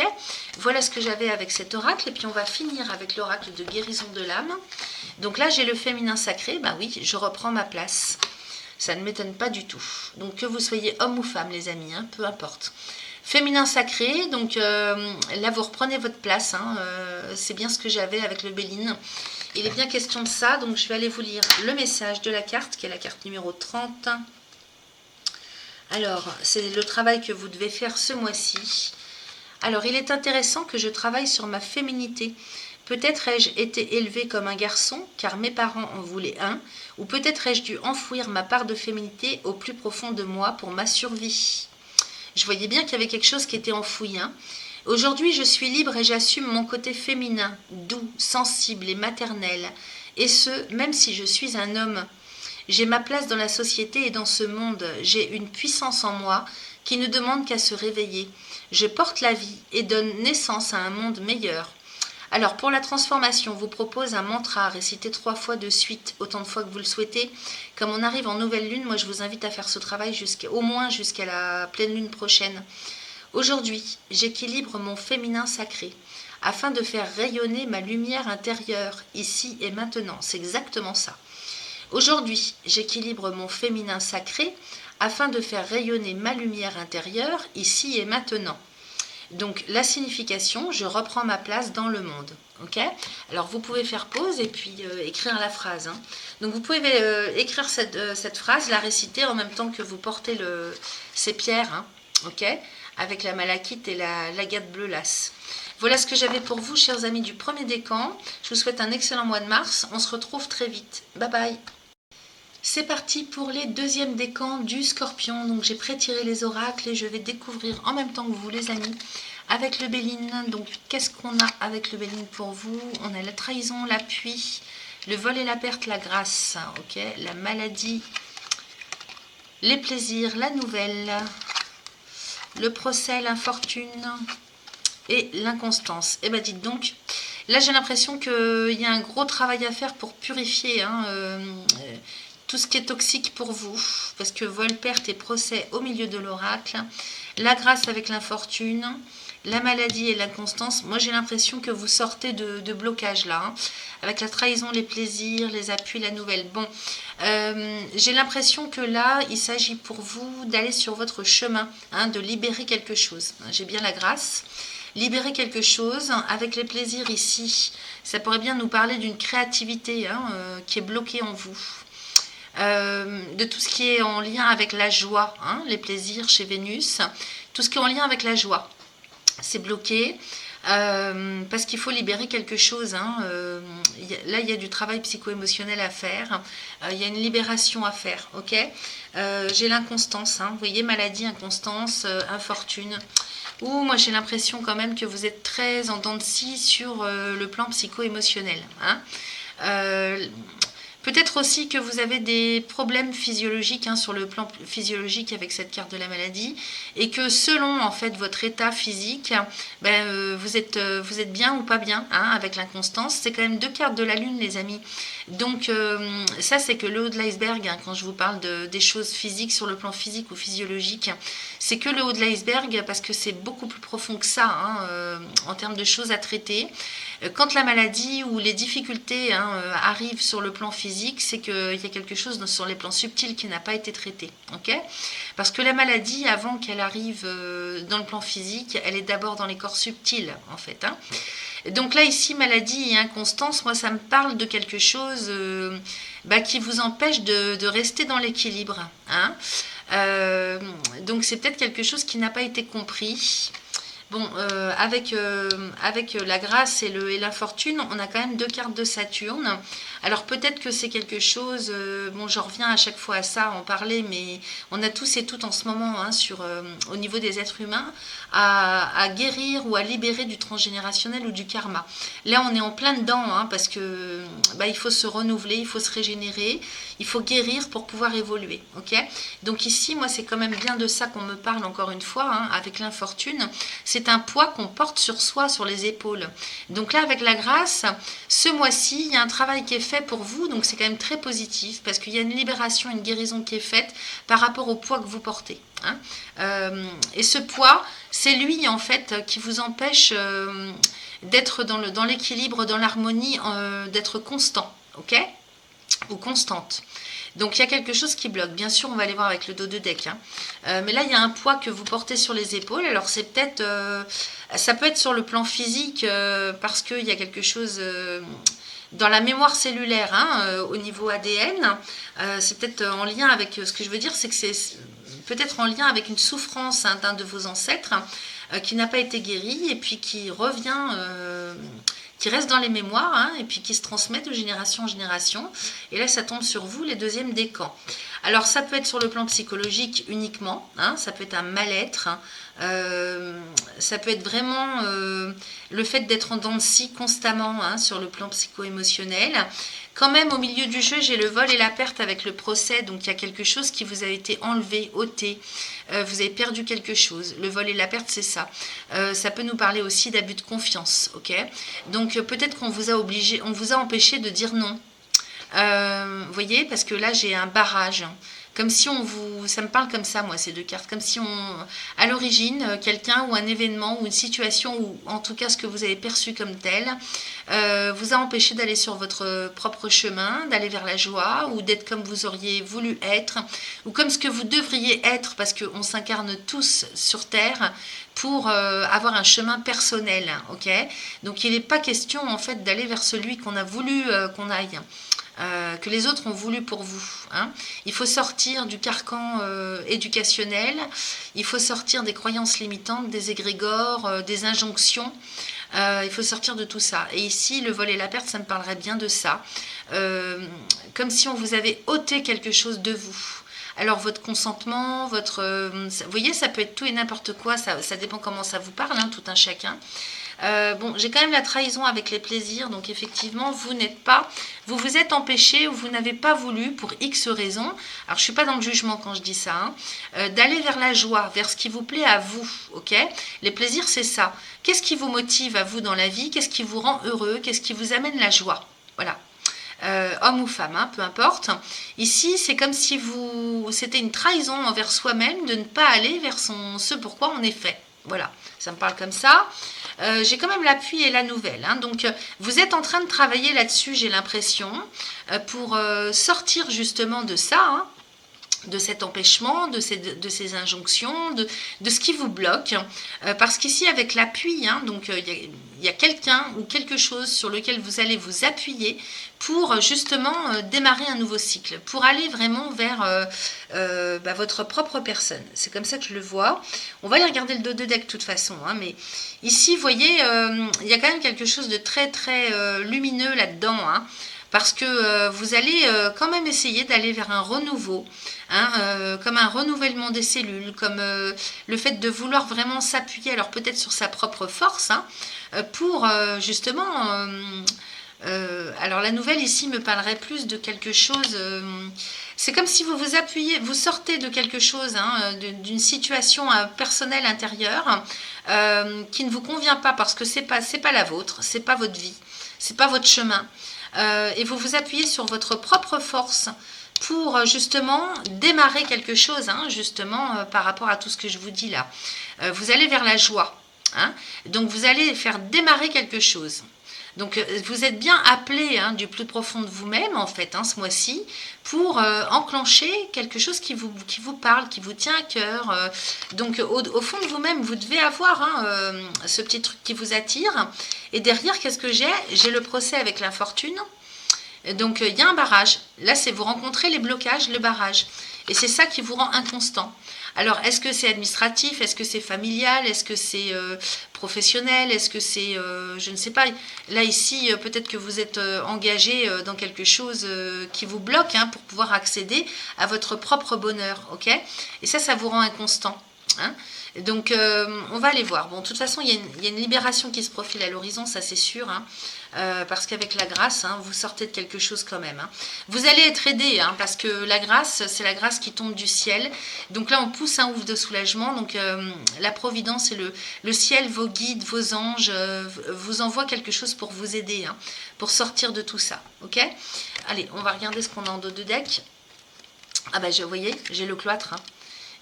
voilà ce que j'avais avec cet oracle, et puis on va finir avec l'oracle de guérison de l'âme. Donc là, j'ai le féminin sacré, ben oui, je reprends ma place. Ça ne m'étonne pas du tout. Donc que vous soyez homme ou femme, les amis, hein, peu importe. Féminin sacré, donc là, vous reprenez votre place, hein, c'est bien ce que j'avais avec le Béline. Il est bien question de ça, donc je vais aller vous lire le message de la carte, qui est la carte numéro 30. Alors, c'est le travail que vous devez faire ce mois-ci. Alors, il est intéressant que je travaille sur ma féminité. Peut-être ai-je été élevée comme un garçon, car mes parents en voulaient un, ou peut-être ai-je dû enfouir ma part de féminité au plus profond de moi pour ma survie. Je voyais bien qu'il y avait quelque chose qui était enfoui. Hein. Aujourd'hui, je suis libre et j'assume mon côté féminin, doux, sensible et maternel, et ce, même si je suis un homme. J'ai ma place dans la société et dans ce monde. J'ai une puissance en moi qui ne demande qu'à se réveiller. Je porte la vie et donne naissance à un monde meilleur. Alors, pour la transformation, on vous propose un mantra à réciter 3 fois de suite, autant de fois que vous le souhaitez. Comme on arrive en nouvelle lune, moi je vous invite à faire ce travail au moins jusqu'à la pleine lune prochaine. Aujourd'hui, j'équilibre mon féminin sacré afin de faire rayonner ma lumière intérieure, ici et maintenant. C'est exactement ça. Aujourd'hui, j'équilibre mon féminin sacré afin de faire rayonner ma lumière intérieure, ici et maintenant. Donc la signification, je reprends ma place dans le monde. Ok ? Alors vous pouvez faire pause et puis écrire la phrase. Hein. Donc vous pouvez écrire cette phrase, la réciter en même temps que vous portez ces pierres, hein, ok ? Avec la malachite et l'agate bleue lasse. Voilà ce que j'avais pour vous, chers amis du premier décan. Je vous souhaite un excellent mois de mars. On se retrouve très vite. Bye bye. C'est parti pour les deuxièmes décans du Scorpion. Donc j'ai pré-tiré les oracles et je vais découvrir en même temps que vous, les amis, avec le Béline. Donc qu'est-ce qu'on a avec le Béline pour vous? On a la trahison, l'appui, le vol et la perte, la grâce, ok, la maladie, les plaisirs, la nouvelle, le procès, l'infortune et l'inconstance. Et bien dites donc, là j'ai l'impression qu'il y a un gros travail à faire pour purifier, hein, tout ce qui est toxique pour vous, parce que vol, perte et procès au milieu de l'oracle, la grâce avec l'infortune, la maladie et l'inconstance. Moi j'ai l'impression que vous sortez de blocage là, hein, avec la trahison, les plaisirs, les appuis, la nouvelle. Bon, j'ai l'impression que là il s'agit pour vous d'aller sur votre chemin, hein, de libérer quelque chose. J'ai bien la grâce. Libérer quelque chose avec les plaisirs ici, ça pourrait bien nous parler d'une créativité, hein, qui est bloquée en vous. De tout ce qui est en lien avec la joie, hein, les plaisirs chez Vénus, tout ce qui est en lien avec la joie, c'est bloqué, parce qu'il faut libérer quelque chose, hein, là il y a du travail psycho-émotionnel à faire, il y a une libération à faire, ok, j'ai l'inconstance, hein, vous voyez, maladie, inconstance, infortune, ou moi j'ai l'impression quand même que vous êtes très en dents de scie sur le plan psycho-émotionnel, hein. Peut-être aussi que vous avez des problèmes physiologiques, hein, sur le plan physiologique avec cette carte de la maladie, et que selon en fait votre état physique, ben, vous êtes bien ou pas bien, hein, avec l'inconstance. C'est quand même 2 cartes de la lune, les amis. Donc ça c'est que le haut de l'iceberg, hein, quand je vous parle des choses physiques sur le plan physique ou physiologique, c'est que le haut de l'iceberg parce que c'est beaucoup plus profond que ça, hein, en termes de choses à traiter. Quand la maladie ou les difficultés, hein, arrivent sur le plan physique, c'est qu'il y a quelque chose sur les plans subtils qui n'a pas été traité. Okay, parce que la maladie, avant qu'elle arrive dans le plan physique, elle est d'abord dans les corps subtils, en fait. Hein. Donc là, ici, maladie et inconstance, moi, ça me parle de quelque chose qui vous empêche de rester dans l'équilibre. Hein. Donc c'est peut-être quelque chose qui n'a pas été compris. Bon, avec la grâce et l'infortune, on a quand même deux cartes de Saturne. Alors peut-être que c'est quelque chose, bon, j'en reviens à chaque fois à ça, en parler, mais on a tous et toutes en ce moment, hein, au niveau des êtres humains, à guérir ou à libérer du transgénérationnel ou du karma. Là, on est en plein dedans, hein, parce que il faut se renouveler, il faut se régénérer, il faut guérir pour pouvoir évoluer. Ok. Donc ici, moi, c'est quand même bien de ça qu'on me parle encore une fois, hein, avec l'infortune. C'est un poids qu'on porte sur soi, sur les épaules. Donc là, avec la grâce, ce mois-ci, il y a un travail qui est fait pour vous, donc c'est quand même très positif, parce qu'il y a une libération, une guérison qui est faite par rapport au poids que vous portez. Hein. Et ce poids, c'est lui, en fait, qui vous empêche d'être dans l'équilibre, dans l'harmonie, d'être constant, ok, ou constante. Donc il y a quelque chose qui bloque. Bien sûr, on va aller voir avec le dos de deck. Hein. Mais là, il y a un poids que vous portez sur les épaules. Alors c'est peut-être, ça peut être sur le plan physique parce qu'il y a quelque chose dans la mémoire cellulaire, hein, au niveau ADN. C'est peut-être en lien avec ce que je veux dire, c'est que c'est peut-être en lien avec une souffrance, hein, d'un de vos ancêtres qui n'a pas été guéri et puis qui revient, qui reste dans les mémoires, hein, et puis qui se transmet de génération en génération. Et là, ça tombe sur vous, les deuxièmes décans. Alors, ça peut être sur le plan psychologique uniquement, hein, ça peut être un mal-être, hein, ça peut être vraiment le fait d'être en dents de scie constamment, hein, sur le plan psycho-émotionnel. Quand même, au milieu du jeu, j'ai le vol et la perte avec le procès. Donc, il y a quelque chose qui vous a été enlevé, ôté. Vous avez perdu quelque chose. Le vol et la perte, c'est ça. Ça peut nous parler aussi d'abus de confiance. Ok. Donc, peut-être qu'on vous a obligé, on vous a empêché de dire non. Vous voyez, parce que là, j'ai un barrage. Comme si on vous... Ça me parle comme ça, moi, ces deux cartes. Comme si à l'origine, quelqu'un ou un événement ou une situation, ou en tout cas ce que vous avez perçu comme tel, vous a empêché d'aller sur votre propre chemin, d'aller vers la joie, ou d'être comme vous auriez voulu être, ou comme ce que vous devriez être, parce qu'on s'incarne tous sur Terre pour avoir un chemin personnel. Ok. Donc, il n'est pas question, en fait, d'aller vers celui qu'on a voulu qu'on aille. Que les autres ont voulu pour vous. Hein. Il faut sortir du carcan éducationnel, il faut sortir des croyances limitantes, des égrégores, des injonctions, il faut sortir de tout ça. Et ici, le vol et la perte, ça me parlerait bien de ça. Comme si on vous avait ôté quelque chose de vous. Alors votre consentement, vous voyez, ça peut être tout et n'importe quoi, ça dépend comment ça vous parle, hein, tout un chacun. Bon, j'ai quand même la trahison avec les plaisirs, donc effectivement, vous vous êtes empêché ou vous n'avez pas voulu, pour X raisons, alors je ne suis pas dans le jugement quand je dis ça, hein, d'aller vers la joie, vers ce qui vous plaît à vous, ok. Les plaisirs, c'est ça. Qu'est-ce qui vous motive à vous dans la vie? Qu'est-ce qui vous rend heureux? Qu'est-ce qui vous amène la joie? Voilà. Homme ou femme, hein, peu importe. Ici, c'est comme si c'était une trahison envers soi-même de ne pas aller vers ce pourquoi on est fait. Voilà, ça me parle comme ça. J'ai quand même l'appui et la nouvelle. Hein. Donc, vous êtes en train de travailler là-dessus, j'ai l'impression, pour sortir justement de ça, hein, de cet empêchement, de ces injonctions, de ce qui vous bloque. Parce qu'ici, avec l'appui, hein, donc il y a quelqu'un ou quelque chose sur lequel vous allez vous appuyer pour justement démarrer un nouveau cycle, pour aller vraiment vers votre propre personne. C'est comme ça que je le vois. On va aller regarder le dos de deck de toute façon, hein, mais ici, vous voyez, il y a quand même quelque chose de très très lumineux là-dedans, hein, parce que vous allez quand même essayer d'aller vers un renouveau, hein, comme un renouvellement des cellules, comme le fait de vouloir vraiment s'appuyer, alors peut-être sur sa propre force, hein, pour justement... alors la nouvelle ici me parlerait plus de quelque chose... c'est comme si vous vous appuyez, vous sortez de quelque chose, hein, d'une situation personnelle intérieure qui ne vous convient pas parce que c'est pas la vôtre, c'est pas votre vie, c'est pas votre chemin. Et vous vous appuyez sur votre propre force pour justement démarrer quelque chose, hein, justement par rapport à tout ce que je vous dis là. Vous allez vers la joie, hein, donc vous allez faire démarrer quelque chose. Donc vous êtes bien appelé, hein, du plus profond de vous-même en fait, hein, ce mois-ci, pour enclencher quelque chose qui vous parle, qui vous tient à cœur. Donc au fond de vous-même, vous devez avoir, hein, ce petit truc qui vous attire. Et derrière, qu'est-ce que j'ai? J'ai le procès avec l'infortune. Donc il y a un barrage. Là, c'est vous rencontrez les blocages, le barrage. Et c'est ça qui vous rend inconstant. Alors, est-ce que c'est administratif? Est-ce que c'est familial? Est-ce que c'est professionnel? Est-ce que c'est, je ne sais pas. Là, ici, peut-être que vous êtes engagé dans quelque chose qui vous bloque hein, pour pouvoir accéder à votre propre bonheur. Ok? Et ça vous rend inconstant. Hein? Donc, on va aller voir. Bon, de toute façon, il y a une libération qui se profile à l'horizon, ça c'est sûr. Hein. Parce qu'avec la grâce, hein, vous sortez de quelque chose quand même. Hein. Vous allez être aidé, hein, parce que la grâce, c'est la grâce qui tombe du ciel. Donc là, on pousse un ouf de soulagement. Donc la providence et le ciel, vos guides, vos anges, vous envoient quelque chose pour vous aider, hein, pour sortir de tout ça. Ok? Allez, on va regarder ce qu'on a en dos de deck. Ah bah, vous voyez, j'ai le cloître. Hein.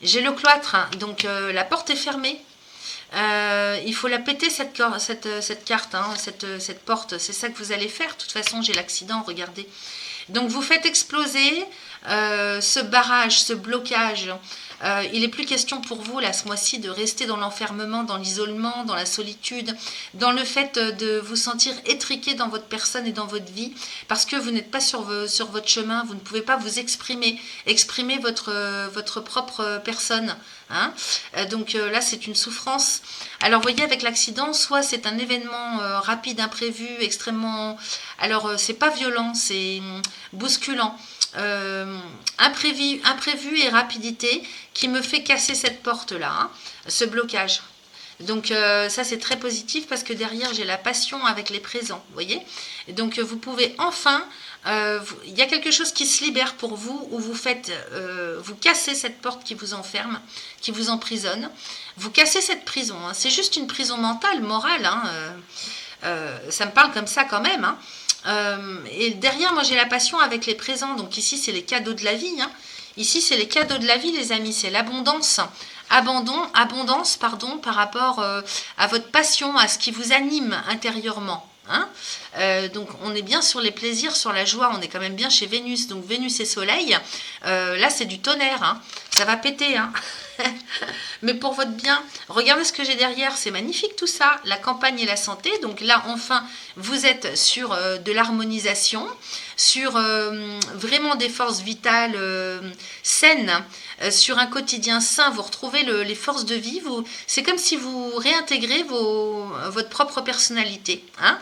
J'ai le cloître, hein, donc la porte est fermée. Il faut la péter cette carte, hein, cette porte. C'est ça que vous allez faire. De toute façon, j'ai l'accident, regardez. Donc, vous faites exploser ce barrage, ce blocage. Il n'est plus question pour vous, là, ce mois-ci, de rester dans l'enfermement, dans l'isolement, dans la solitude, dans le fait de vous sentir étriqué dans votre personne et dans votre vie, parce que vous n'êtes pas sur votre chemin, vous ne pouvez pas vous exprimer votre propre personne. Hein. Donc là, c'est une souffrance. Alors, vous voyez, avec l'accident, soit c'est un événement rapide, imprévu, extrêmement... Alors, c'est pas violent, c'est bousculant. Imprévu et rapidité qui me fait casser cette porte-là, hein, ce blocage. Donc ça c'est très positif parce que derrière j'ai la passion avec les présents, vous voyez. Et donc vous pouvez enfin, il y a quelque chose qui se libère pour vous où vous faites, vous cassez cette porte qui vous enferme, qui vous emprisonne. Vous cassez cette prison, hein. C'est juste une prison mentale, morale, hein, ça me parle comme ça quand même, hein. Et derrière moi j'ai la passion avec les présents, donc ici c'est les cadeaux de la vie, hein. Ici c'est les cadeaux de la vie les amis, c'est l'abondance, abondance par rapport à votre passion, à ce qui vous anime intérieurement, hein. Donc on est bien sur les plaisirs, sur la joie, on est quand même bien chez Vénus, donc Vénus et Soleil, là c'est du tonnerre, hein. Ça va péter, hein. Mais pour votre bien, regardez ce que j'ai derrière, c'est magnifique tout ça, la campagne et la santé. Donc là enfin vous êtes sur de l'harmonisation, sur vraiment des forces vitales saines, sur un quotidien sain, vous retrouvez les forces de vie, c'est comme si vous réintégrez votre propre personnalité, hein.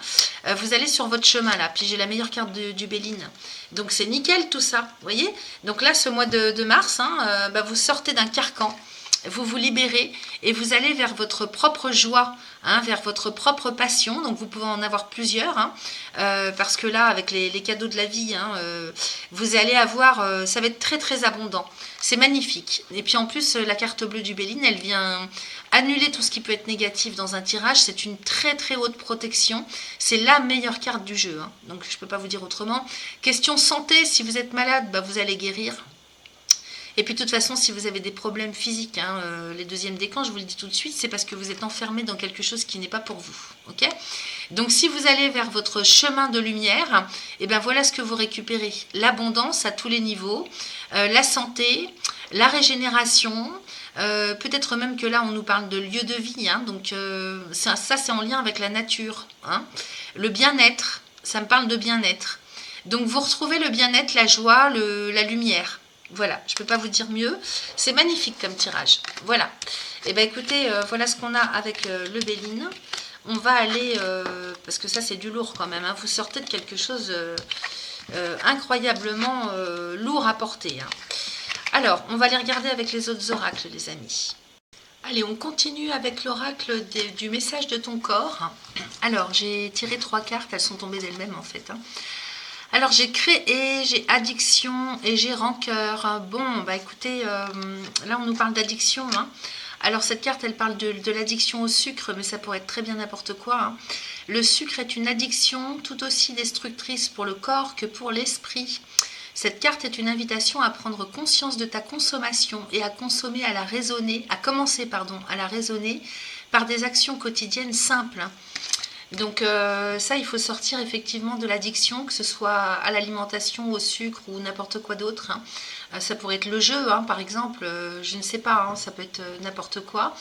Vous allez sur votre chemin là, puis j'ai la meilleure carte du Béline, donc c'est nickel tout ça, vous voyez. Donc là ce mois de mars, hein, vous sortez d'un carcan, vous vous libérez et vous allez vers votre propre joie, hein, vers votre propre passion. Donc vous pouvez en avoir plusieurs, hein, parce que là avec les cadeaux de la vie, hein, vous allez avoir, ça va être très très abondant, c'est magnifique. Et puis en plus la carte bleue du Béline, elle vient annuler tout ce qui peut être négatif dans un tirage. C'est une très très haute protection, c'est la meilleure carte du jeu, hein. Donc je ne peux pas vous dire autrement. Question santé, si vous êtes malade, vous allez guérir. Et puis de toute façon, si vous avez des problèmes physiques, hein, les deuxièmes décans, je vous le dis tout de suite, c'est parce que vous êtes enfermé dans quelque chose qui n'est pas pour vous. Okay. Donc si vous allez vers votre chemin de lumière, et ben voilà ce que vous récupérez. L'abondance à tous les niveaux, la santé, la régénération, peut-être même que là on nous parle de lieu de vie, hein, donc ça c'est en lien avec la nature, hein. Le bien-être, ça me parle de bien-être. Donc vous retrouvez le bien-être, la joie, la lumière. Voilà, je ne peux pas vous dire mieux. C'est magnifique comme tirage. Voilà. Et bien écoutez, voilà ce qu'on a avec le Béline. On va aller, parce que ça c'est du lourd quand même, hein. Vous sortez de quelque chose incroyablement lourd à porter, hein. Alors, on va les regarder avec les autres oracles, les amis. Allez, on continue avec l'oracle du message de ton corps. Alors, j'ai tiré 3 cartes, elles sont tombées d'elles-mêmes en fait, hein. Alors j'ai créé, j'ai addiction et j'ai rancœur. Bon, écoutez, là on nous parle d'addiction, hein. Alors cette carte elle parle de l'addiction au sucre, mais ça pourrait être très bien n'importe quoi, hein. Le sucre est une addiction tout aussi destructrice pour le corps que pour l'esprit. Cette carte est une invitation à prendre conscience de ta consommation et à commencer à la raisonner par des actions quotidiennes simples. Donc ça, il faut sortir effectivement de l'addiction, que ce soit à l'alimentation, au sucre ou n'importe quoi d'autre, hein. Ça pourrait être le jeu, hein, par exemple, je ne sais pas, hein, ça peut être n'importe quoi.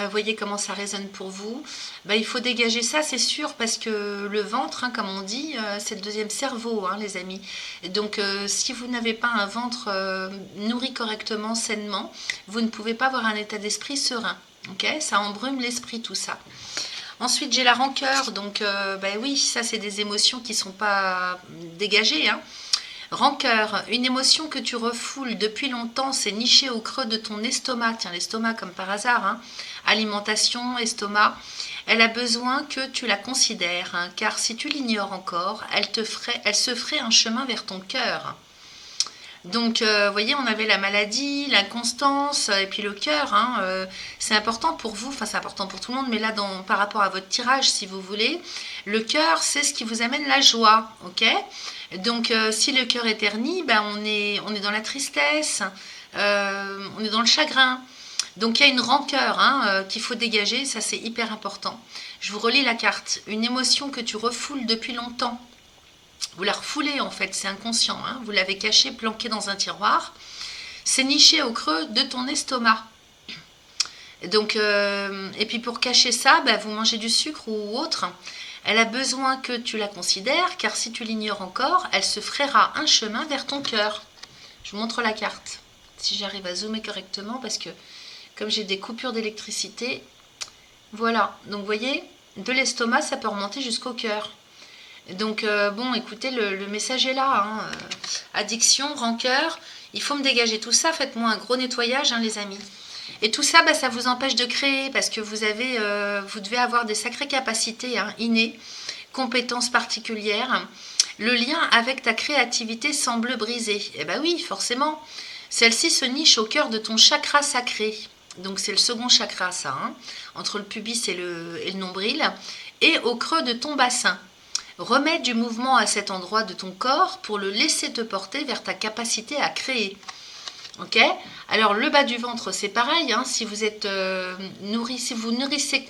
Voyez comment ça résonne pour vous. Il faut dégager ça, c'est sûr, parce que le ventre, hein, comme on dit, c'est le deuxième cerveau, hein, les amis. Et donc, si vous n'avez pas un ventre nourri correctement, sainement, vous ne pouvez pas avoir un état d'esprit serein. Okay, ça embrume l'esprit, tout ça. Ensuite, j'ai la rancœur. Donc, oui, ça, c'est des émotions qui ne sont pas dégagées, hein. Rancœur, une émotion que tu refoules depuis longtemps, c'est niché au creux de ton estomac. Tiens, l'estomac comme par hasard, hein. Alimentation, estomac. Elle a besoin que tu la considères, hein, car si tu l'ignores encore, elle se ferait un chemin vers ton cœur. Donc, vous voyez, on avait la maladie, l'inconstance, et puis le cœur. Hein, c'est important pour vous, enfin c'est important pour tout le monde, mais là, par rapport à votre tirage, si vous voulez, le cœur, c'est ce qui vous amène la joie, ok? Donc, si le cœur est terni, on est dans la tristesse, on est dans le chagrin. Donc, il y a une rancœur, hein, qu'il faut dégager, ça c'est hyper important. Je vous relis la carte. Une émotion que tu refoules depuis longtemps. Vous la refoulez en fait, c'est inconscient, hein, vous l'avez cachée, planquée dans un tiroir. C'est niché au creux de ton estomac. Donc, et puis pour cacher ça, vous mangez du sucre ou autre. Elle a besoin que tu la considères, car si tu l'ignores encore, elle se frayera un chemin vers ton cœur. Je vous montre la carte, si j'arrive à zoomer correctement, parce que comme j'ai des coupures d'électricité, voilà. Donc vous voyez, de l'estomac, ça peut remonter jusqu'au cœur. Donc, bon, écoutez, le message est là. Hein. Addiction, rancœur, il faut me dégager tout ça. Faites-moi un gros nettoyage, hein, les amis. Et tout ça, ça vous empêche de créer parce que vous devez avoir des sacrées capacités, hein, innées, compétences particulières. Le lien avec ta créativité semble brisé. Eh bien oui, forcément. Celle-ci se niche au cœur de ton chakra sacré. Donc, c'est le second chakra, ça, hein, entre le pubis et le nombril. Et au creux de ton bassin. Remets du mouvement à cet endroit de ton corps pour le laisser te porter vers ta capacité à créer. Ok? Alors le bas du ventre, c'est pareil. Hein, si vous êtes nourri, si vous nourrissez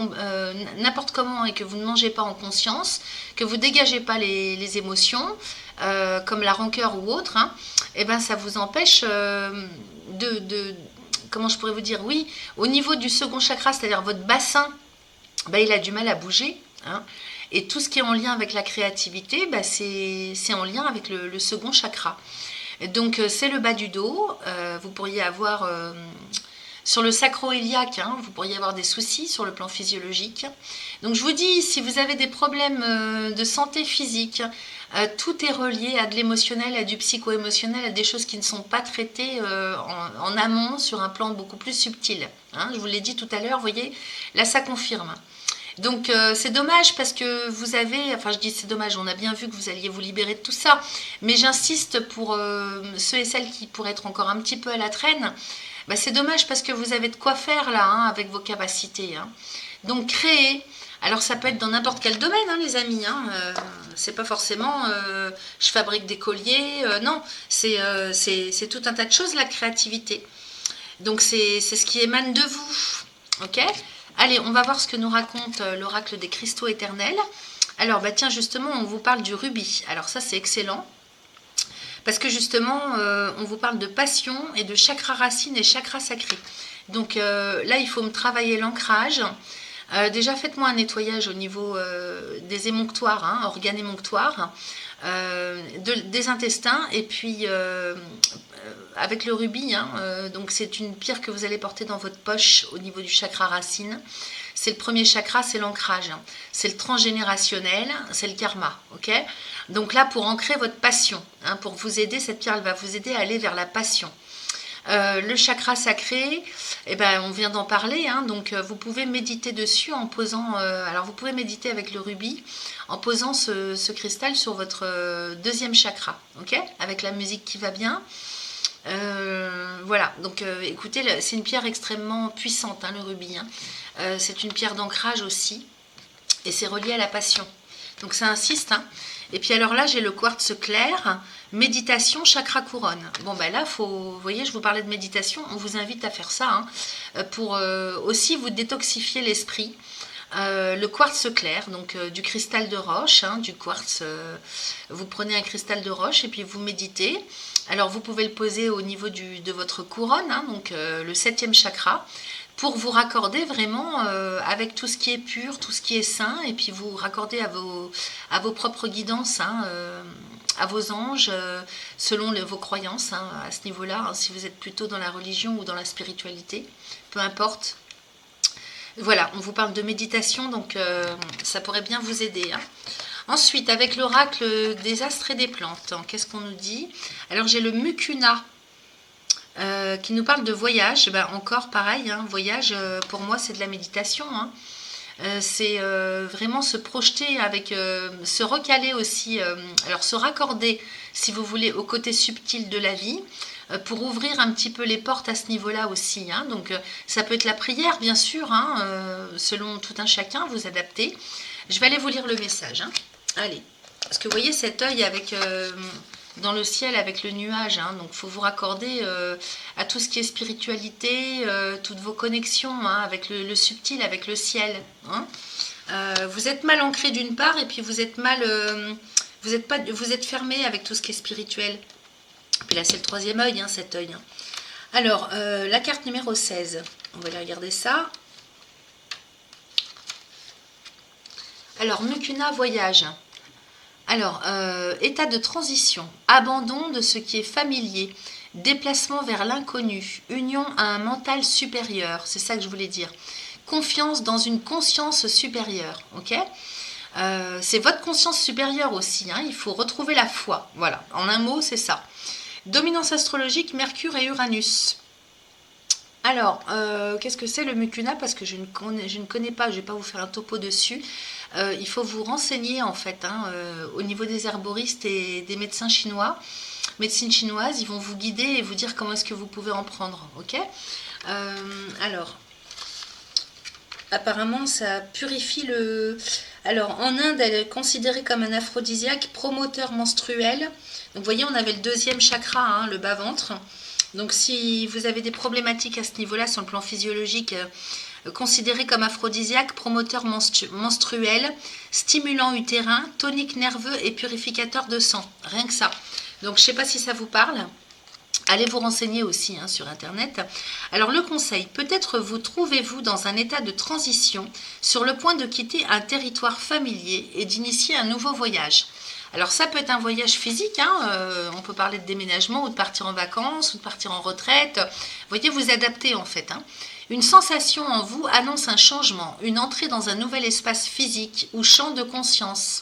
n'importe comment et que vous ne mangez pas en conscience, que vous dégagez pas les émotions, comme la rancœur ou autre, hein, ça vous empêche comment je pourrais vous dire, oui, au niveau du second chakra, c'est-à-dire votre bassin, il a du mal à bouger. Hein. Et tout ce qui est en lien avec la créativité, c'est en lien avec le second chakra. Donc, c'est le bas du dos. Vous pourriez avoir, sur le sacro-iliaque, hein, vous pourriez avoir des soucis sur le plan physiologique. Donc, je vous dis, si vous avez des problèmes de santé physique, tout est relié à de l'émotionnel, à du psycho-émotionnel, à des choses qui ne sont pas traitées en amont sur un plan beaucoup plus subtil. Hein, je vous l'ai dit tout à l'heure, vous voyez, là, ça confirme. Donc c'est dommage parce que vous avez, enfin je dis c'est dommage, on a bien vu que vous alliez vous libérer de tout ça, mais j'insiste pour ceux et celles qui pourraient être encore un petit peu à la traîne, c'est dommage parce que vous avez de quoi faire là, hein, avec vos capacités. Hein. Donc créer, alors ça peut être dans n'importe quel domaine, hein, les amis, hein, c'est pas forcément je fabrique des colliers, non, c'est tout un tas de choses la créativité. Donc c'est ce qui émane de vous, ok ? Allez, on va voir ce que nous raconte l'oracle des cristaux éternels. Alors, tiens, justement, on vous parle du rubis. Alors ça, c'est excellent. Parce que justement, on vous parle de passion et de chakra racine et chakra sacré. Donc là, il faut me travailler l'ancrage. Déjà, faites-moi un nettoyage au niveau des émonctoires, hein, organes émonctoires, des intestins. Et puis, avec le rubis, hein, donc c'est une pierre que vous allez porter dans votre poche au niveau du chakra racine. C'est le premier chakra, c'est l'ancrage. Hein. C'est le transgénérationnel, c'est le karma. Ok ? Donc là, pour ancrer votre passion, hein, pour vous aider, cette pierre elle va vous aider à aller vers la passion. Le chakra sacré, on vient d'en parler, hein, donc vous pouvez méditer dessus en posant, alors vous pouvez méditer avec le rubis en posant ce cristal sur votre deuxième chakra, ok, avec la musique qui va bien. Voilà, donc écoutez, c'est une pierre extrêmement puissante, hein, le rubis, hein. C'est une pierre d'ancrage aussi, et c'est relié à la passion, donc ça insiste, hein. Et puis alors là, j'ai le quartz clair, méditation, chakra couronne. Bon, là, vous voyez, je vous parlais de méditation, on vous invite à faire ça, hein, pour aussi vous détoxifier l'esprit. Le quartz clair, donc du cristal de roche, hein, du quartz, vous prenez un cristal de roche et puis vous méditez. Alors vous pouvez le poser au niveau de votre couronne, hein, donc le 7e chakra, pour vous raccorder vraiment avec tout ce qui est pur, tout ce qui est sain, et puis vous raccorder à vos propres guidances, hein, à vos anges, selon vos croyances hein, à ce niveau-là, hein, si vous êtes plutôt dans la religion ou dans la spiritualité, peu importe. Voilà, on vous parle de méditation, donc ça pourrait bien vous aider. Hein. Ensuite, avec l'oracle des astres et des plantes, qu'est-ce qu'on nous dit? Alors, j'ai le Mukuna qui nous parle de voyage. Ben, encore pareil, hein, voyage, pour moi, c'est de la méditation. Hein. C'est vraiment se projeter avec, se recaler aussi, alors se raccorder, si vous voulez, au côté subtil de la vie, pour ouvrir un petit peu les portes à ce niveau-là aussi. Hein. Donc, ça peut être la prière, bien sûr, hein, selon tout un chacun, vous adaptez. Je vais aller vous lire le message. Hein. Allez, parce que vous voyez cet œil avec, dans le ciel avec le nuage, hein, donc il faut vous raccorder à tout ce qui est spiritualité, toutes vos connexions hein, avec le subtil, avec le ciel. Hein. Vous êtes mal ancré d'une part et puis vous êtes mal, vous êtes fermé avec tout ce qui est spirituel. Puis là c'est le 3e œil, hein, cet œil. Hein. Alors, la carte numéro 16, on va aller regarder ça. Alors, Mukuna voyage. Alors, état de transition, abandon de ce qui est familier, déplacement vers l'inconnu, union à un mental supérieur, c'est ça que je voulais dire. Confiance dans une conscience supérieure, ok c'est votre conscience supérieure aussi, hein, il faut retrouver la foi, voilà, en un mot, c'est ça. Dominance astrologique, Mercure et Uranus. Alors, qu'est-ce que c'est le Mukuna? Parce que je ne connais pas, je ne vais pas vous faire un topo dessus. Il faut vous renseigner en fait hein, au niveau des herboristes et des médecins chinois, médecine chinoise, ils vont vous guider et vous dire comment est-ce que vous pouvez en prendre, ok alors, apparemment ça purifie le... Alors, en Inde, elle est considérée comme un aphrodisiaque promoteur menstruel. Donc, vous voyez, on avait le 2e chakra, hein, le bas-ventre. Donc, si vous avez des problématiques à ce niveau-là, sur le plan physiologique, considéré comme aphrodisiaque, promoteur menstruel, stimulant utérin, tonique nerveux et purificateur de sang. Rien que ça. Donc, je ne sais pas si ça vous parle. Allez vous renseigner aussi hein, sur Internet. Alors, le conseil, peut-être vous trouvez-vous dans un état de transition, sur le point de quitter un territoire familier et d'initier un nouveau voyage. Alors, ça peut être un voyage physique, hein, on peut parler de déménagement ou de partir en vacances ou de partir en retraite. Vous voyez, vous adaptez en fait. Hein. Une sensation en vous annonce un changement, une entrée dans un nouvel espace physique ou champ de conscience.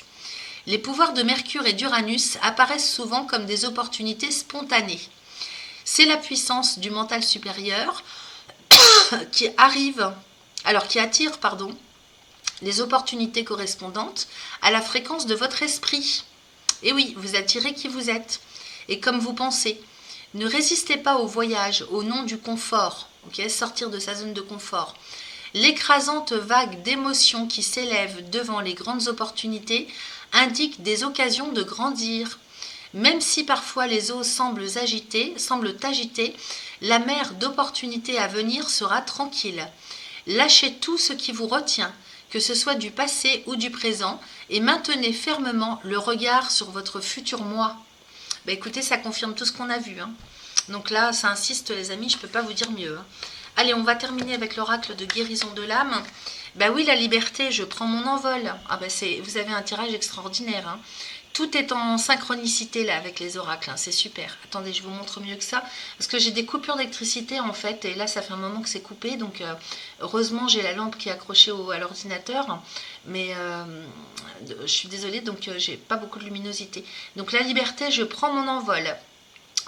Les pouvoirs de Mercure et d'Uranus apparaissent souvent comme des opportunités spontanées. C'est la puissance du mental supérieur qui attire les opportunités correspondantes à la fréquence de votre esprit. Et oui, vous attirez qui vous êtes et comme vous pensez. Ne résistez pas au voyage au nom du confort, okay, sortir de sa zone de confort. L'écrasante vague d'émotions qui s'élève devant les grandes opportunités indique des occasions de grandir. Même si parfois les eaux semblent agitées, la mer d'opportunités à venir sera tranquille. Lâchez tout ce qui vous retient, que ce soit du passé ou du présent, et maintenez fermement le regard sur votre futur moi. Bah écoutez, ça confirme tout ce qu'on a vu. Hein. Donc là, ça insiste les amis, je ne peux pas vous dire mieux. Hein. Allez, on va terminer avec l'oracle de guérison de l'âme. Bah oui, la liberté, je prends mon envol. Ah bah vous avez un tirage extraordinaire. Hein. Tout est en synchronicité là avec les oracles, hein. C'est super. Attendez, je vous montre mieux que ça. Parce que j'ai des coupures d'électricité en fait, et là ça fait un moment que c'est coupé, donc heureusement j'ai la lampe qui est accrochée à l'ordinateur, mais je suis désolée, donc j'ai pas beaucoup de luminosité. Donc la liberté, je prends mon envol.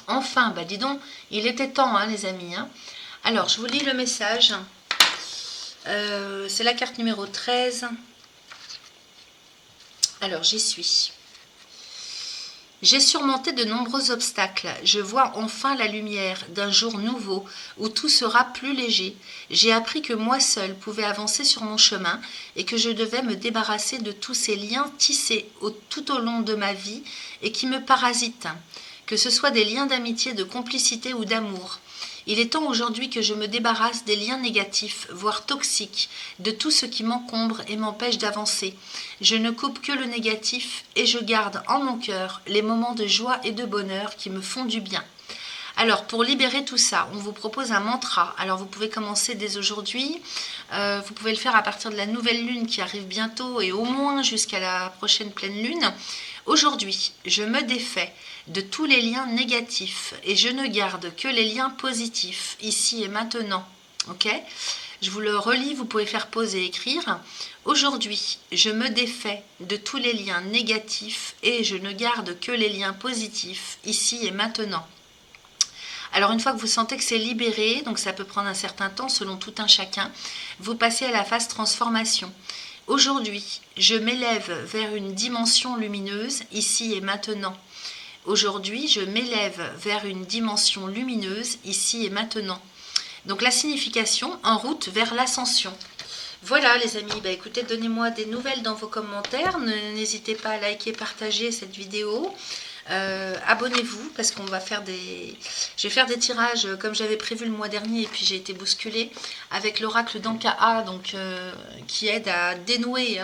Enfin, bah dis donc, il était temps hein, les amis. Hein. Alors, je vous lis le message. C'est la carte numéro 13. Alors, j'y suis. J'ai surmonté de nombreux obstacles. Je vois enfin la lumière d'un jour nouveau où tout sera plus léger. J'ai appris que moi seule pouvais avancer sur mon chemin et que je devais me débarrasser de tous ces liens tissés tout au long de ma vie et qui me parasitent. Que ce soit des liens d'amitié, de complicité ou d'amour. Il est temps aujourd'hui que je me débarrasse des liens négatifs, voire toxiques, de tout ce qui m'encombre et m'empêche d'avancer. Je ne coupe que le négatif et je garde en mon cœur les moments de joie et de bonheur qui me font du bien. Alors, pour libérer tout ça, on vous propose un mantra. Alors, vous pouvez commencer dès aujourd'hui. Vous pouvez le faire à partir de la nouvelle lune qui arrive bientôt et au moins jusqu'à la prochaine pleine lune. Aujourd'hui, je me défais de tous les liens négatifs et je ne garde que les liens positifs, ici et maintenant. Ok ? Je vous le relis, vous pouvez faire pause et écrire. Aujourd'hui, je me défais de tous les liens négatifs et je ne garde que les liens positifs, ici et maintenant. Alors une fois que vous sentez que c'est libéré, donc ça peut prendre un certain temps selon tout un chacun, vous passez à la phase transformation. Aujourd'hui, je m'élève vers une dimension lumineuse, ici et maintenant. Aujourd'hui, je m'élève vers une dimension lumineuse, ici et maintenant. Donc la signification, en route vers l'ascension. Voilà les amis, écoutez, donnez-moi des nouvelles dans vos commentaires, n'hésitez pas à liker, partager cette vidéo. Abonnez-vous parce qu'on va faire je vais faire des tirages comme j'avais prévu le mois dernier et puis j'ai été bousculée avec l'oracle d'Ankaa, donc qui aide à dénouer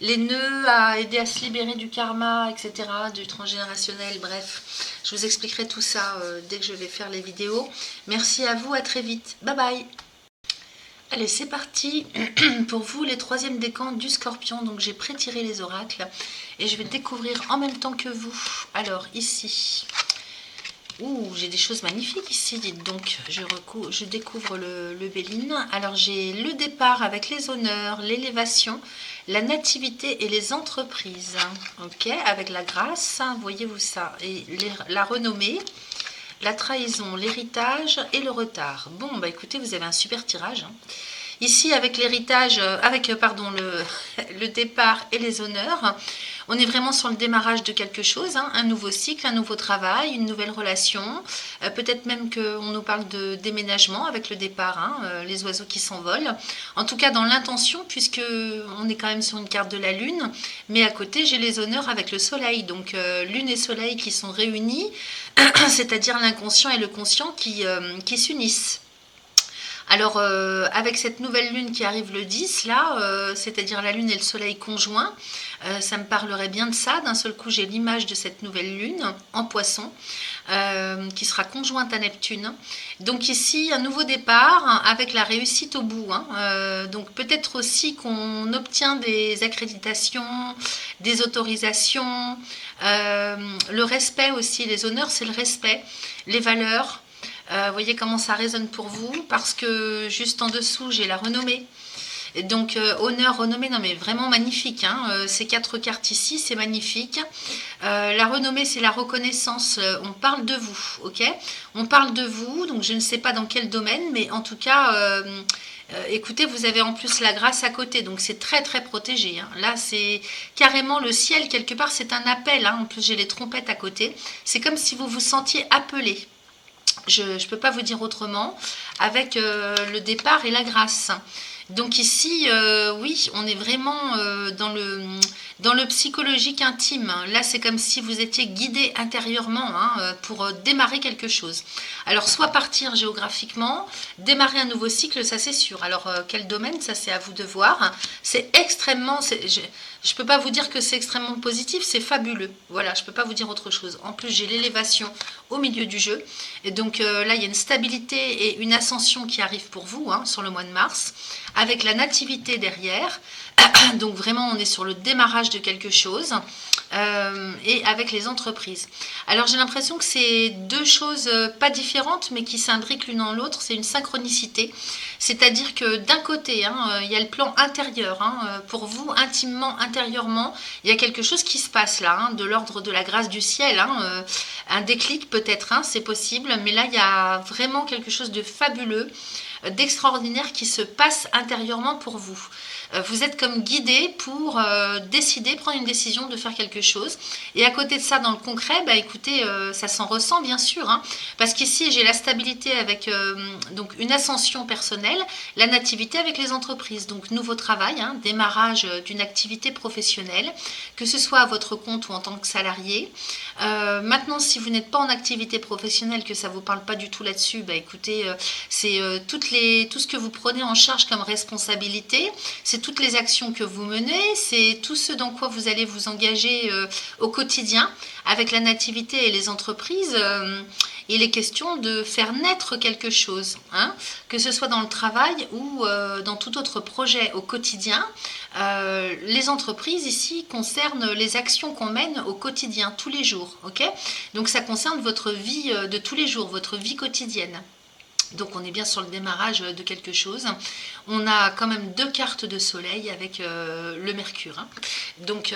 les nœuds, à aider à se libérer du karma, etc., du transgénérationnel. Bref, je vous expliquerai tout ça dès que je vais faire les vidéos. Merci à vous, à très vite, bye bye. Allez, c'est parti pour vous les troisièmes décans du Scorpion. Donc j'ai pré-tiré les oracles et je vais découvrir en même temps que vous. Alors ici, j'ai des choses magnifiques ici, dites donc. Je découvre le Béline. Alors j'ai le départ avec les honneurs, l'élévation, la nativité et les entreprises. Ok, avec la grâce, voyez-vous ça, et la renommée. La trahison, l'héritage et le retard. Bon, écoutez, vous avez un super tirage. Ici, avec l'héritage, le départ et les honneurs, on est vraiment sur le démarrage de quelque chose, un nouveau cycle, un nouveau travail, une nouvelle relation. Peut-être même qu'on nous parle de déménagement avec le départ, les oiseaux qui s'envolent. En tout cas, dans l'intention, puisque on est quand même sur une carte de la Lune, mais à côté, j'ai les honneurs avec le Soleil. Donc, Lune et Soleil qui sont réunis, c'est-à-dire l'inconscient et le conscient qui s'unissent. Alors, avec cette nouvelle lune qui arrive le 10, là, c'est-à-dire la lune et le soleil conjoints, ça me parlerait bien de ça. D'un seul coup, j'ai l'image de cette nouvelle lune en poisson, qui sera conjointe à Neptune. Donc ici, un nouveau départ avec la réussite au bout. Donc peut-être aussi qu'on obtient des accréditations, des autorisations, le respect aussi. Les honneurs, c'est le respect, les valeurs. Vous voyez comment ça résonne pour vous, parce que juste en dessous, j'ai la renommée. Et donc, honneur, renommée, non mais vraiment magnifique. Ces 4 cartes ici, c'est magnifique. La renommée, c'est la reconnaissance. On parle de vous, ok? On parle de vous, donc je ne sais pas dans quel domaine, mais en tout cas... écoutez, vous avez en plus la grâce à côté, donc c'est très très protégé. Là, c'est carrément le ciel, quelque part, c'est un appel. En plus, j'ai les trompettes à côté. C'est comme si vous vous sentiez appelé. Je ne peux pas vous dire autrement, avec le départ et la grâce. Donc ici, oui, on est vraiment dans le psychologique intime. Là, c'est comme si vous étiez guidé intérieurement pour démarrer quelque chose. Alors, soit partir géographiquement, démarrer un nouveau cycle, ça c'est sûr. Alors, quel domaine, ça c'est à vous de voir. C'est extrêmement... Je ne peux pas vous dire que c'est extrêmement positif, c'est fabuleux. Voilà, je ne peux pas vous dire autre chose. En plus, j'ai l'élévation au milieu du jeu. Et donc là, il y a une stabilité et une ascension qui arrive pour vous sur le mois de mars, avec la nativité derrière. Donc vraiment, on est sur le démarrage de quelque chose. Et avec les entreprises. Alors j'ai l'impression que c'est deux choses pas différentes mais qui s'imbriquent l'une en l'autre, c'est une synchronicité, c'est-à-dire que d'un côté il y a le plan intérieur, pour vous intimement, intérieurement, il y a quelque chose qui se passe là, de l'ordre de la grâce du ciel, un déclic peut-être, c'est possible, mais là il y a vraiment quelque chose de fabuleux. d'extraordinaire qui se passe intérieurement pour vous. Vous êtes comme guidé pour décider, prendre une décision de faire quelque chose. Et à côté de ça, dans le concret, bah, écoutez, ça s'en ressent bien sûr, hein, parce qu'ici j'ai la stabilité avec donc une ascension personnelle, la nativité avec les entreprises, donc nouveau travail, hein, démarrage d'une activité professionnelle, que ce soit à votre compte ou en tant que salarié. Maintenant, si vous n'êtes pas en activité professionnelle, que ça ne vous parle pas du tout là-dessus, bah, écoutez, c'est tout ce que vous prenez en charge comme responsabilité, c'est toutes les actions que vous menez, c'est tout ce dans quoi vous allez vous engager au quotidien avec la nativité et les entreprises. Il est question de faire naître quelque chose, hein, que ce soit dans le travail ou dans tout autre projet au quotidien. Les entreprises ici concernent les actions qu'on mène au quotidien, tous les jours. Okay, donc ça concerne votre vie de tous les jours, votre vie quotidienne. Donc on est bien sur le démarrage de quelque chose. On a quand même 2 cartes de soleil avec le mercure, hein. Donc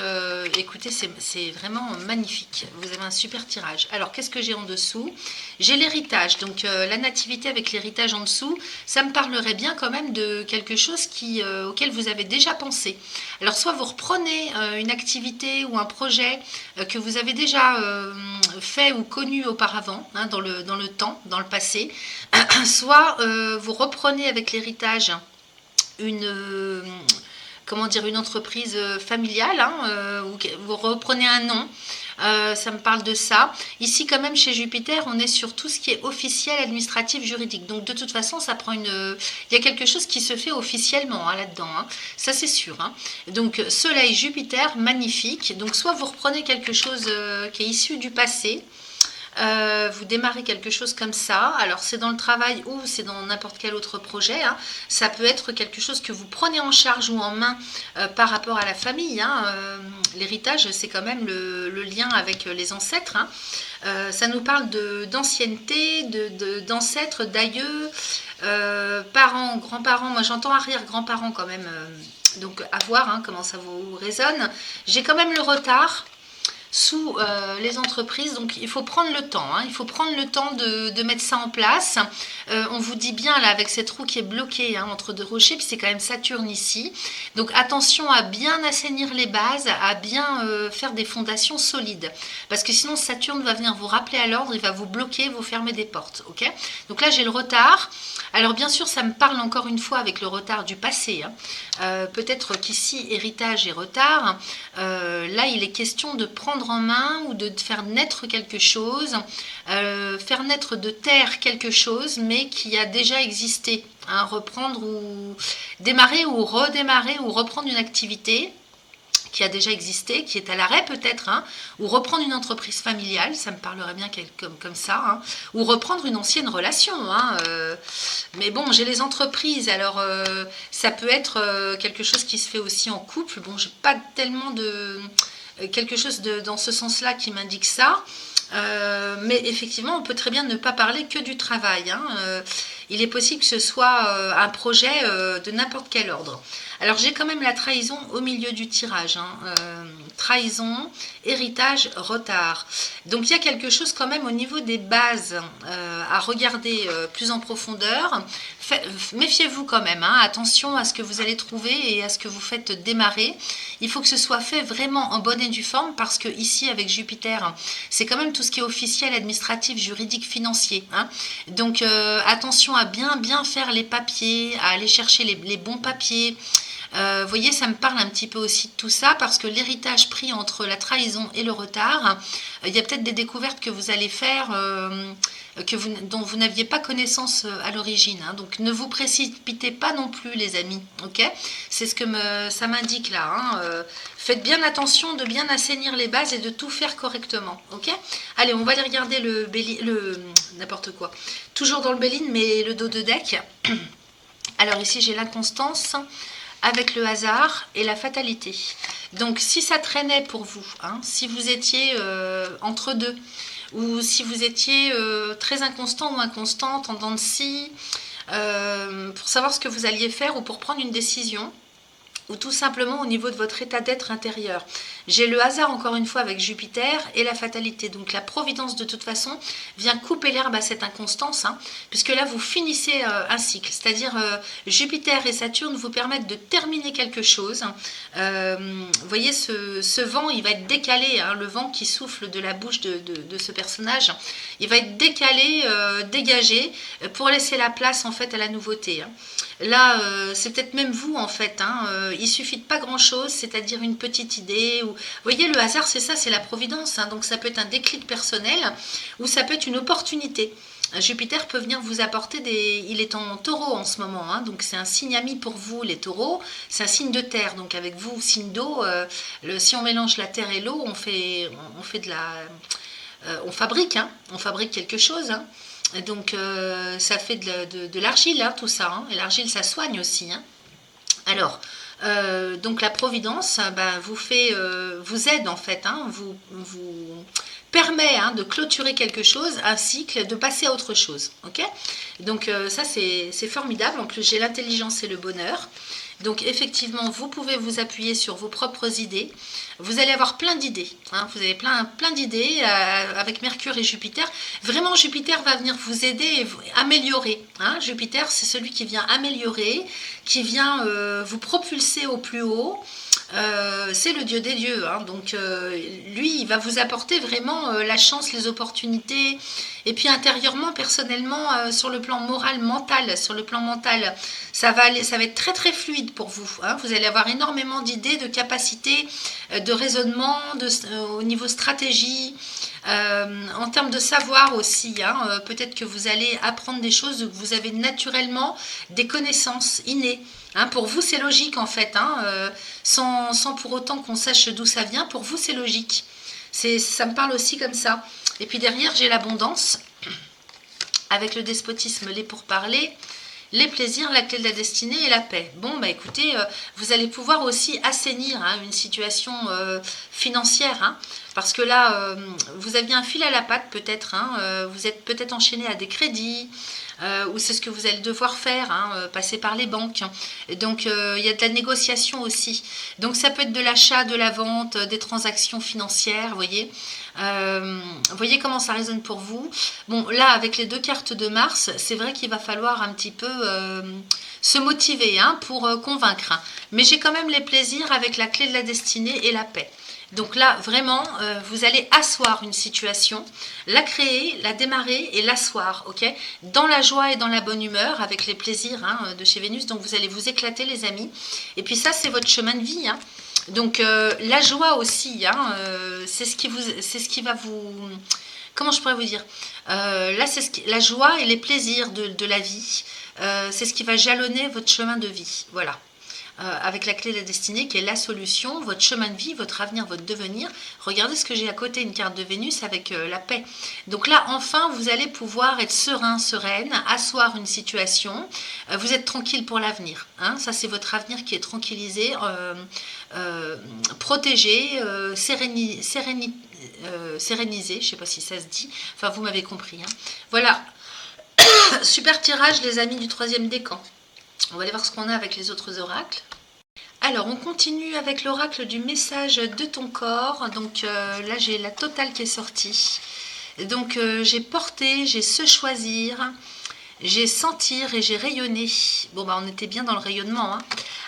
écoutez, c'est vraiment magnifique. Vous avez un super tirage. Alors qu'est-ce que j'ai en dessous? J'ai l'héritage. Donc la nativité avec l'héritage en dessous, ça me parlerait bien quand même de quelque chose auquel vous avez déjà pensé. Alors soit vous reprenez une activité ou un projet que vous avez déjà fait ou connu auparavant, hein, dans le temps, dans le passé, soit vous reprenez avec l'héritage une entreprise familiale, hein, ou vous reprenez un nom. Ça me parle de ça. Ici, quand même, chez Jupiter, on est sur tout ce qui est officiel, administratif, juridique. Donc, de toute façon, il y a quelque chose qui se fait officiellement, hein, là-dedans. Hein. Ça, c'est sûr. Hein. Donc, Soleil, Jupiter, magnifique. Donc, soit vous reprenez quelque chose qui est issu du passé, vous démarrez quelque chose comme ça. Alors c'est dans le travail ou c'est dans n'importe quel autre projet, hein. Ça peut être quelque chose que vous prenez en charge ou en main par rapport à la famille, hein. L'héritage, c'est quand même le lien avec les ancêtres, hein. Ça nous parle d'ancienneté, d'ancêtres, d'aïeux, parents, grands-parents. Moi j'entends arrière-grands-parents quand même, donc à voir, hein, comment ça vous résonne. J'ai quand même le retard sous les entreprises, donc il faut prendre le temps, hein, il faut prendre le temps de mettre ça en place. On vous dit bien là avec cette roue qui est bloquée, hein, entre 2 rochers, puis c'est quand même Saturne ici, donc attention à bien assainir les bases, à bien faire des fondations solides, parce que sinon Saturne va venir vous rappeler à l'ordre, il va vous bloquer, vous fermer des portes, ok? Donc là j'ai le retard. Alors bien sûr ça me parle encore une fois avec le retard du passé, hein. Peut-être qu'ici héritage et retard, là il est question de prendre en main ou de faire naître quelque chose, faire naître de terre quelque chose mais qui a déjà existé, hein, reprendre ou démarrer ou redémarrer ou reprendre une activité qui a déjà existé, qui est à l'arrêt peut-être, hein, ou reprendre une entreprise familiale, ça me parlerait bien comme ça, hein, ou reprendre une ancienne relation, hein, mais bon, j'ai les entreprises, alors ça peut être quelque chose qui se fait aussi en couple. Bon, j'ai pas tellement de quelque chose dans ce sens-là qui m'indique ça. Mais effectivement, on peut très bien ne pas parler que du travail, hein. Il est possible que ce soit un projet de n'importe quel ordre. Alors j'ai quand même la trahison au milieu du tirage, hein. Trahison, héritage, retard. Donc il y a quelque chose quand même au niveau des bases à regarder plus en profondeur. Méfiez-vous quand même, hein. Attention à ce que vous allez trouver et à ce que vous faites démarrer. Il faut que ce soit fait vraiment en bonne et due forme, parce que ici avec Jupiter, c'est quand même tout ce qui est officiel, administratif, juridique, financier, hein. Donc attention à bien faire les papiers, à aller chercher les bons papiers. Vous voyez, ça me parle un petit peu aussi de tout ça, parce que l'héritage pris entre la trahison et le retard, il y a peut-être des découvertes que vous allez faire dont vous n'aviez pas connaissance à l'origine, hein. Donc ne vous précipitez pas non plus, les amis, ok? C'est ce que ça m'indique là, hein. Faites bien attention de bien assainir les bases et de tout faire correctement, ok? Allez, on va aller regarder n'importe quoi, toujours dans le Béline, mais le dos de deck. Alors ici j'ai l'inconstance avec le hasard et la fatalité. Donc si ça traînait pour vous, hein, si vous étiez entre deux, ou si vous étiez très inconstant ou inconstante, en dents de scie, pour savoir ce que vous alliez faire ou pour prendre une décision, ou tout simplement au niveau de votre état d'être intérieur. J'ai le hasard encore une fois avec Jupiter et la fatalité. Donc la providence de toute façon vient couper l'herbe à cette inconstance, hein, puisque là vous finissez un cycle. C'est-à-dire Jupiter et Saturne vous permettent de terminer quelque chose. Vous voyez ce vent, il va être décalé, hein, le vent qui souffle de la bouche de ce personnage, il va être décalé, dégagé, pour laisser la place en fait à la nouveauté, hein. Là, c'est peut-être même vous en fait, hein, il suffit de pas grand-chose, c'est-à-dire une petite idée. Ou... Vous voyez, le hasard, c'est ça, c'est la providence, hein, donc ça peut être un déclic personnel ou ça peut être une opportunité. Jupiter peut venir vous apporter des... Il est en taureau en ce moment, hein, donc c'est un signe ami pour vous, les taureaux. C'est un signe de terre, donc avec vous, signe d'eau, si on mélange la terre et l'eau, on fait de la... on fabrique, hein, on fabrique quelque chose, hein. Donc ça fait de l'argile, hein, tout ça, hein. Et l'argile, ça soigne aussi, hein. Alors, donc la providence vous aide en fait, hein, vous permet, hein, de clôturer quelque chose, un cycle, de passer à autre chose. Ok, donc ça c'est formidable. En plus j'ai l'intelligence et le bonheur. Donc effectivement, vous pouvez vous appuyer sur vos propres idées. Vous allez avoir plein d'idées, hein. Vous avez plein d'idées avec Mercure et Jupiter. Vraiment, Jupiter va venir vous aider et vous améliorer, hein. Jupiter, c'est celui qui vient améliorer, qui vient vous propulser au plus haut. C'est le dieu des dieux, hein. Donc lui, il va vous apporter vraiment la chance, les opportunités. Et puis intérieurement, personnellement, sur le plan moral, mental, ça va être très très fluide pour vous, hein. Vous allez avoir énormément d'idées, de capacités, de raisonnement, au niveau stratégie, en termes de savoir aussi, hein, peut-être que vous allez apprendre des choses, que vous avez naturellement des connaissances innées, hein. Pour vous c'est logique en fait, hein, sans pour autant qu'on sache d'où ça vient. Pour vous c'est logique, ça me parle aussi comme ça. Et puis derrière j'ai l'abondance, avec le despotisme, les pourparlers, les plaisirs, la clé de la destinée et la paix. Bon, bah écoutez, vous allez pouvoir aussi assainir, hein, une situation financière, hein, parce que là, vous aviez un fil à la patte peut-être, hein, vous êtes peut-être enchaîné à des crédits, ou c'est ce que vous allez devoir faire, hein, passer par les banques. Et donc, il y a de la négociation aussi. Donc, ça peut être de l'achat, de la vente, des transactions financières, vous voyez comment ça résonne pour vous. Bon, là, avec les 2 cartes de Mars, c'est vrai qu'il va falloir un petit peu se motiver, hein, pour convaincre. Hein. Mais j'ai quand même les plaisirs avec la clé de la destinée et la paix. Donc là, vraiment, vous allez asseoir une situation, la créer, la démarrer et l'asseoir, ok, dans la joie et dans la bonne humeur, avec les plaisirs, hein, de chez Vénus. Donc vous allez vous éclater, les amis. Et puis ça, c'est votre chemin de vie, hein. Donc la joie aussi, hein, c'est ce qui va vous... Comment je pourrais vous dire, là, c'est la joie et les plaisirs de la vie, c'est ce qui va jalonner votre chemin de vie, voilà. Avec la clé de la destinée qui est la solution, votre chemin de vie, votre avenir, votre devenir. Regardez ce que j'ai à côté, une carte de Vénus avec la paix. Donc là, enfin, vous allez pouvoir être serein, sereine, asseoir une situation. Vous êtes tranquille pour l'avenir, hein. Ça, c'est votre avenir qui est tranquillisé, protégé, sérénisé, je ne sais pas si ça se dit. Enfin, vous m'avez compris, hein. Voilà. Super tirage, les amis du 3e décan. On va aller voir ce qu'on a avec les autres oracles. Alors, on continue avec l'oracle du message de ton corps. Donc là, j'ai la totale qui est sortie. Donc, j'ai porté, j'ai se choisir, j'ai sentir et j'ai rayonné. Bon, bah, on était bien dans le rayonnement, hein.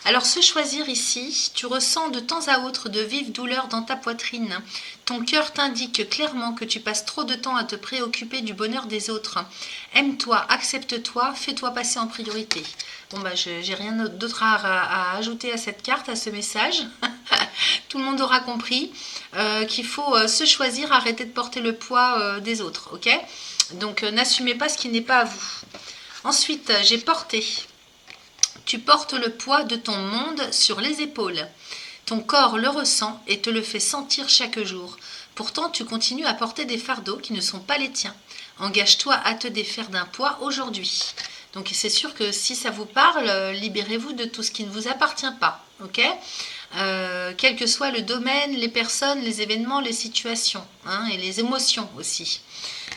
Alors, se choisir ici, tu ressens de temps à autre de vives douleurs dans ta poitrine. Ton cœur t'indique clairement que tu passes trop de temps à te préoccuper du bonheur des autres. Aime-toi, accepte-toi, fais-toi passer en priorité. Bon, bah, j'ai rien d'autre à ajouter à cette carte, à ce message. Tout le monde aura compris qu'il faut se choisir, arrêter de porter le poids des autres, ok? Donc, n'assumez pas ce qui n'est pas à vous. Ensuite, j'ai porté. Tu portes le poids de ton monde sur les épaules. Ton corps le ressent et te le fait sentir chaque jour. Pourtant, tu continues à porter des fardeaux qui ne sont pas les tiens. Engage-toi à te défaire d'un poids aujourd'hui. Donc, c'est sûr que si ça vous parle, libérez-vous de tout ce qui ne vous appartient pas, ok ? Quel que soit le domaine, les personnes, les événements, les situations, hein, et les émotions aussi.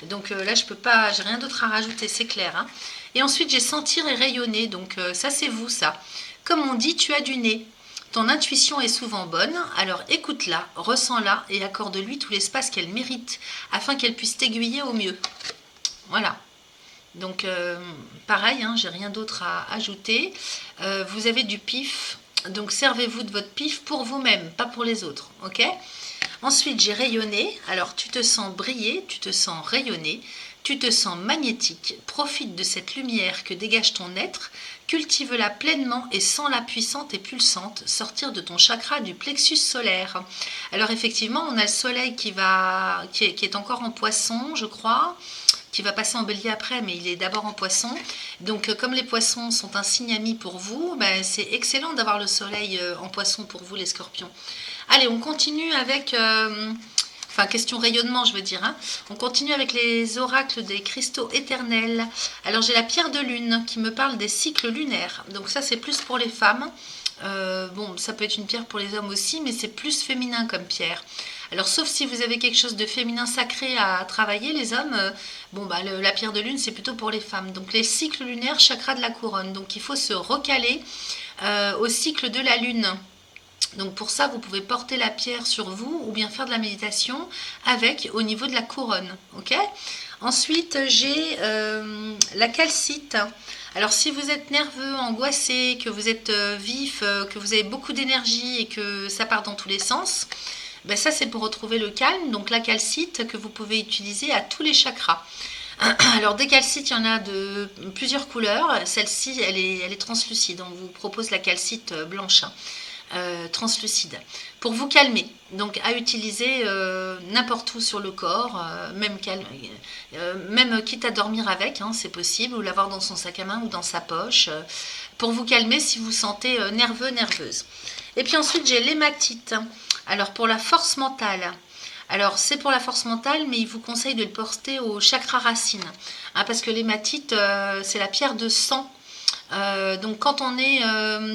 Donc là, je peux pas, j'ai rien d'autre à rajouter, c'est clair, hein. Et ensuite, j'ai sentir et rayonner. Donc ça, c'est vous, ça. Comme on dit, tu as du nez. Ton intuition est souvent bonne, alors écoute-la, ressens-la et accorde-lui tout l'espace qu'elle mérite afin qu'elle puisse t'aiguiller au mieux. Voilà. Donc, pareil, hein, j'ai rien d'autre à ajouter. Vous avez du pif, donc servez-vous de votre pif pour vous-même, pas pour les autres, ok? Ensuite, j'ai rayonné. Alors, tu te sens briller, tu te sens rayonner, tu te sens magnétique. Profite de cette lumière que dégage ton être, cultive-la pleinement et sens-la puissante et pulsante sortir de ton chakra du plexus solaire. Alors, effectivement, on a le soleil qui est encore en poisson, je crois, qui va passer en bélier après, mais il est d'abord en poisson. Donc, comme les poissons sont un signe ami pour vous, ben, c'est excellent d'avoir le soleil en poisson pour vous, les scorpions. Allez, on continue avec... Enfin, question rayonnement, je veux dire. Hein. On continue avec les oracles des cristaux éternels. Alors, j'ai la pierre de lune qui me parle des cycles lunaires. Donc, ça, c'est plus pour les femmes. Bon, ça peut être une pierre pour les hommes aussi, mais c'est plus féminin comme pierre. Alors, sauf si vous avez quelque chose de féminin sacré à travailler, les hommes, bon, bah, la pierre de lune, c'est plutôt pour les femmes. Donc, les cycles lunaires, chakra de la couronne. Donc, il faut se recaler au cycle de la lune. Donc pour ça, vous pouvez porter la pierre sur vous ou bien faire de la méditation avec au niveau de la couronne. Ok. Ensuite, j'ai la calcite. Alors si vous êtes nerveux, angoissé, que vous êtes vif, que vous avez beaucoup d'énergie et que ça part dans tous les sens, ben ça c'est pour retrouver le calme. Donc la calcite que vous pouvez utiliser à tous les chakras. Alors des calcites, il y en a de plusieurs couleurs. Celle-ci, elle est translucide. On vous propose la calcite blanche. Translucide pour vous calmer, donc à utiliser n'importe où sur le corps, même quitte à dormir avec, hein, c'est possible, ou l'avoir dans son sac à main ou dans sa poche, pour vous calmer si vous sentez nerveux, nerveuse. Et puis ensuite j'ai l'hématite. Alors pour la force mentale, alors c'est pour la force mentale, mais il vous conseille de le porter au chakra racine, hein, parce que l'hématite c'est la pierre de sang. Donc quand on est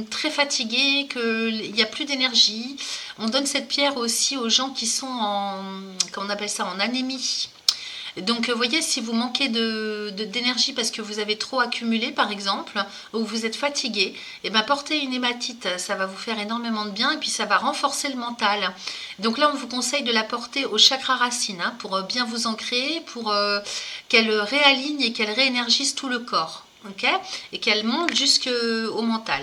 très fatigué, qu'il n'y a plus d'énergie, on donne cette pierre aussi aux gens qui sont comment on appelle ça, en anémie. Donc vous voyez, si vous manquez d'énergie parce que vous avez trop accumulé par exemple, ou que vous êtes fatigué, et ben porter une hématite, ça va vous faire énormément de bien et puis ça va renforcer le mental. Donc là on vous conseille de la porter au chakra racine, hein, pour bien vous ancrer, pour qu'elle réaligne et qu'elle réénergise tout le corps. Okay, et qu'elle monte jusqu'au mental.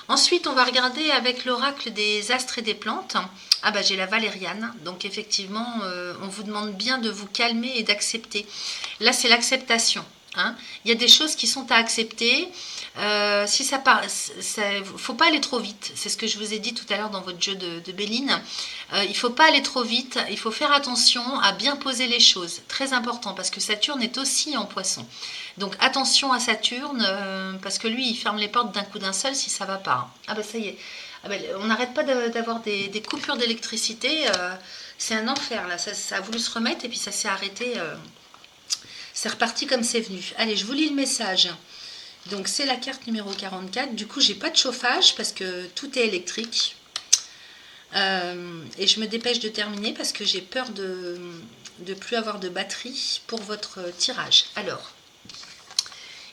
Ensuite, on va regarder avec l'oracle des astres et des plantes. Ah bah j'ai la valériane, donc effectivement, on vous demande bien de vous calmer et d'accepter. Là, c'est l'acceptation. Hein. Il y a des choses qui sont à accepter. Si ça part, faut pas aller trop vite. C'est ce que je vous ai dit tout à l'heure dans votre jeu de Béline. Il faut pas aller trop vite. Il faut faire attention à bien poser les choses. Très important parce que Saturne est aussi en Poisson. Donc attention à Saturne parce que lui, il ferme les portes d'un coup d'un seul si ça va pas. Ah bah ça y est. Ah bah, on n'arrête pas d'avoir des coupures d'électricité. C'est un enfer là. Ça a voulu se remettre et puis ça s'est arrêté. C'est reparti comme c'est venu. Allez, je vous lis le message. Donc, c'est la carte numéro 44. Du coup, j'ai pas de chauffage parce que tout est électrique. Et je me dépêche de terminer parce que j'ai peur de plus avoir de batterie pour votre tirage. Alors,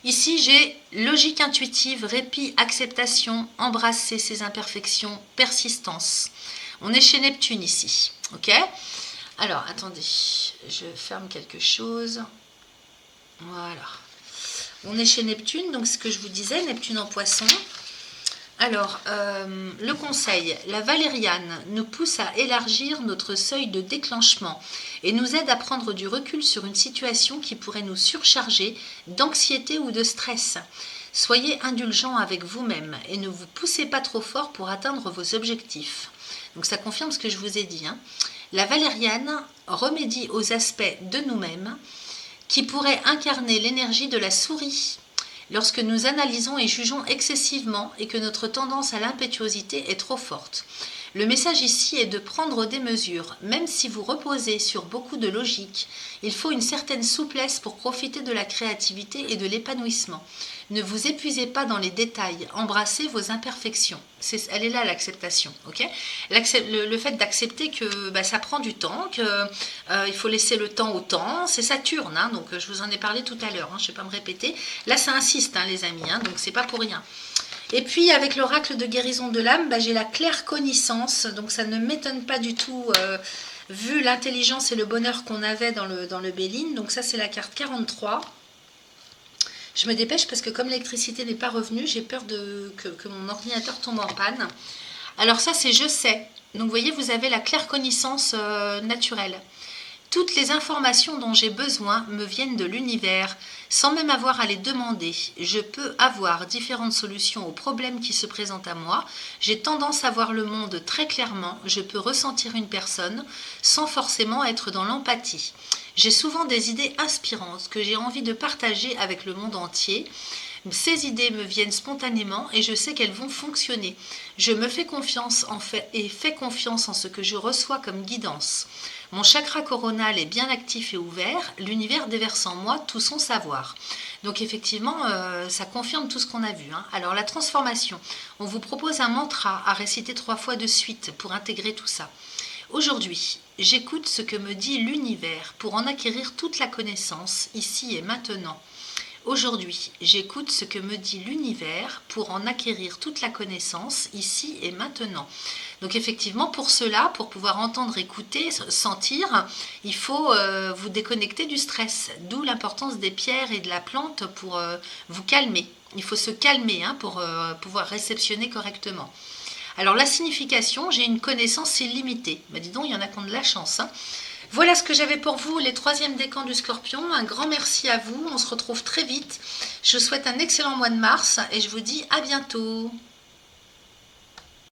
ici, j'ai logique intuitive, répit, acceptation, embrasser ses imperfections, persistance. On est chez Neptune ici. Ok ? Alors, attendez, je ferme quelque chose. Voilà. On est chez Neptune, donc ce que je vous disais, Neptune en Poisson. Alors, le conseil, la valériane nous pousse à élargir notre seuil de déclenchement et nous aide à prendre du recul sur une situation qui pourrait nous surcharger d'anxiété ou de stress. Soyez indulgent avec vous-même et ne vous poussez pas trop fort pour atteindre vos objectifs. Donc ça confirme ce que je vous ai dit. Hein. La valériane remédie aux aspects de nous-mêmes qui pourrait incarner l'énergie de la souris lorsque nous analysons et jugeons excessivement et que notre tendance à l'impétuosité est trop forte. Le message ici est de prendre des mesures, même si vous reposez sur beaucoup de logique. Il faut une certaine souplesse pour profiter de la créativité et de l'épanouissement. Ne vous épuisez pas dans les détails, embrassez vos imperfections. Elle est là l'acceptation. Okay, le fait d'accepter que ça prend du temps, qu'il faut laisser le temps au temps, c'est Saturne, hein, donc je vous en ai parlé tout à l'heure, hein, je ne vais pas me répéter. Là ça insiste, hein, les amis, hein, donc c'est pas pour rien. Et puis avec l'oracle de guérison de l'âme, bah, j'ai la claire connaissance, donc ça ne m'étonne pas du tout vu l'intelligence et le bonheur qu'on avait dans le Béline. Donc ça c'est la carte 43. Je me dépêche parce que comme l'électricité n'est pas revenue, j'ai peur que mon ordinateur tombe en panne. Alors ça c'est je sais. Donc vous voyez, vous avez la claire connaissance naturelle. Toutes les informations dont j'ai besoin me viennent de l'univers, sans même avoir à les demander. Je peux avoir différentes solutions aux problèmes qui se présentent à moi. J'ai tendance à voir le monde très clairement. Je peux ressentir une personne sans forcément être dans l'empathie. J'ai souvent des idées inspirantes que j'ai envie de partager avec le monde entier. Ces idées me viennent spontanément et je sais qu'elles vont fonctionner. Je me fais confiance et fais confiance en ce que je reçois comme guidance. Mon chakra coronal est bien actif et ouvert, l'univers déverse en moi tout son savoir. Donc effectivement, ça confirme tout ce qu'on a vu. Alors la transformation, on vous propose un mantra à réciter 3 fois de suite pour intégrer tout ça. Aujourd'hui, j'écoute ce que me dit l'univers pour en acquérir toute la connaissance, ici et maintenant. Aujourd'hui, j'écoute ce que me dit l'univers pour en acquérir toute la connaissance, ici et maintenant. Donc effectivement, pour cela, pour pouvoir entendre, écouter, sentir, il faut vous déconnecter du stress. D'où l'importance des pierres et de la plante pour vous calmer. Il faut se calmer pour pouvoir réceptionner correctement. Alors la signification, j'ai une connaissance illimitée. Bah, dis donc, il y en a qui ont de la chance. Voilà ce que j'avais pour vous, les 3e décans du Scorpion. Un grand merci à vous, on se retrouve très vite. Je vous souhaite un excellent mois de mars et je vous dis à bientôt.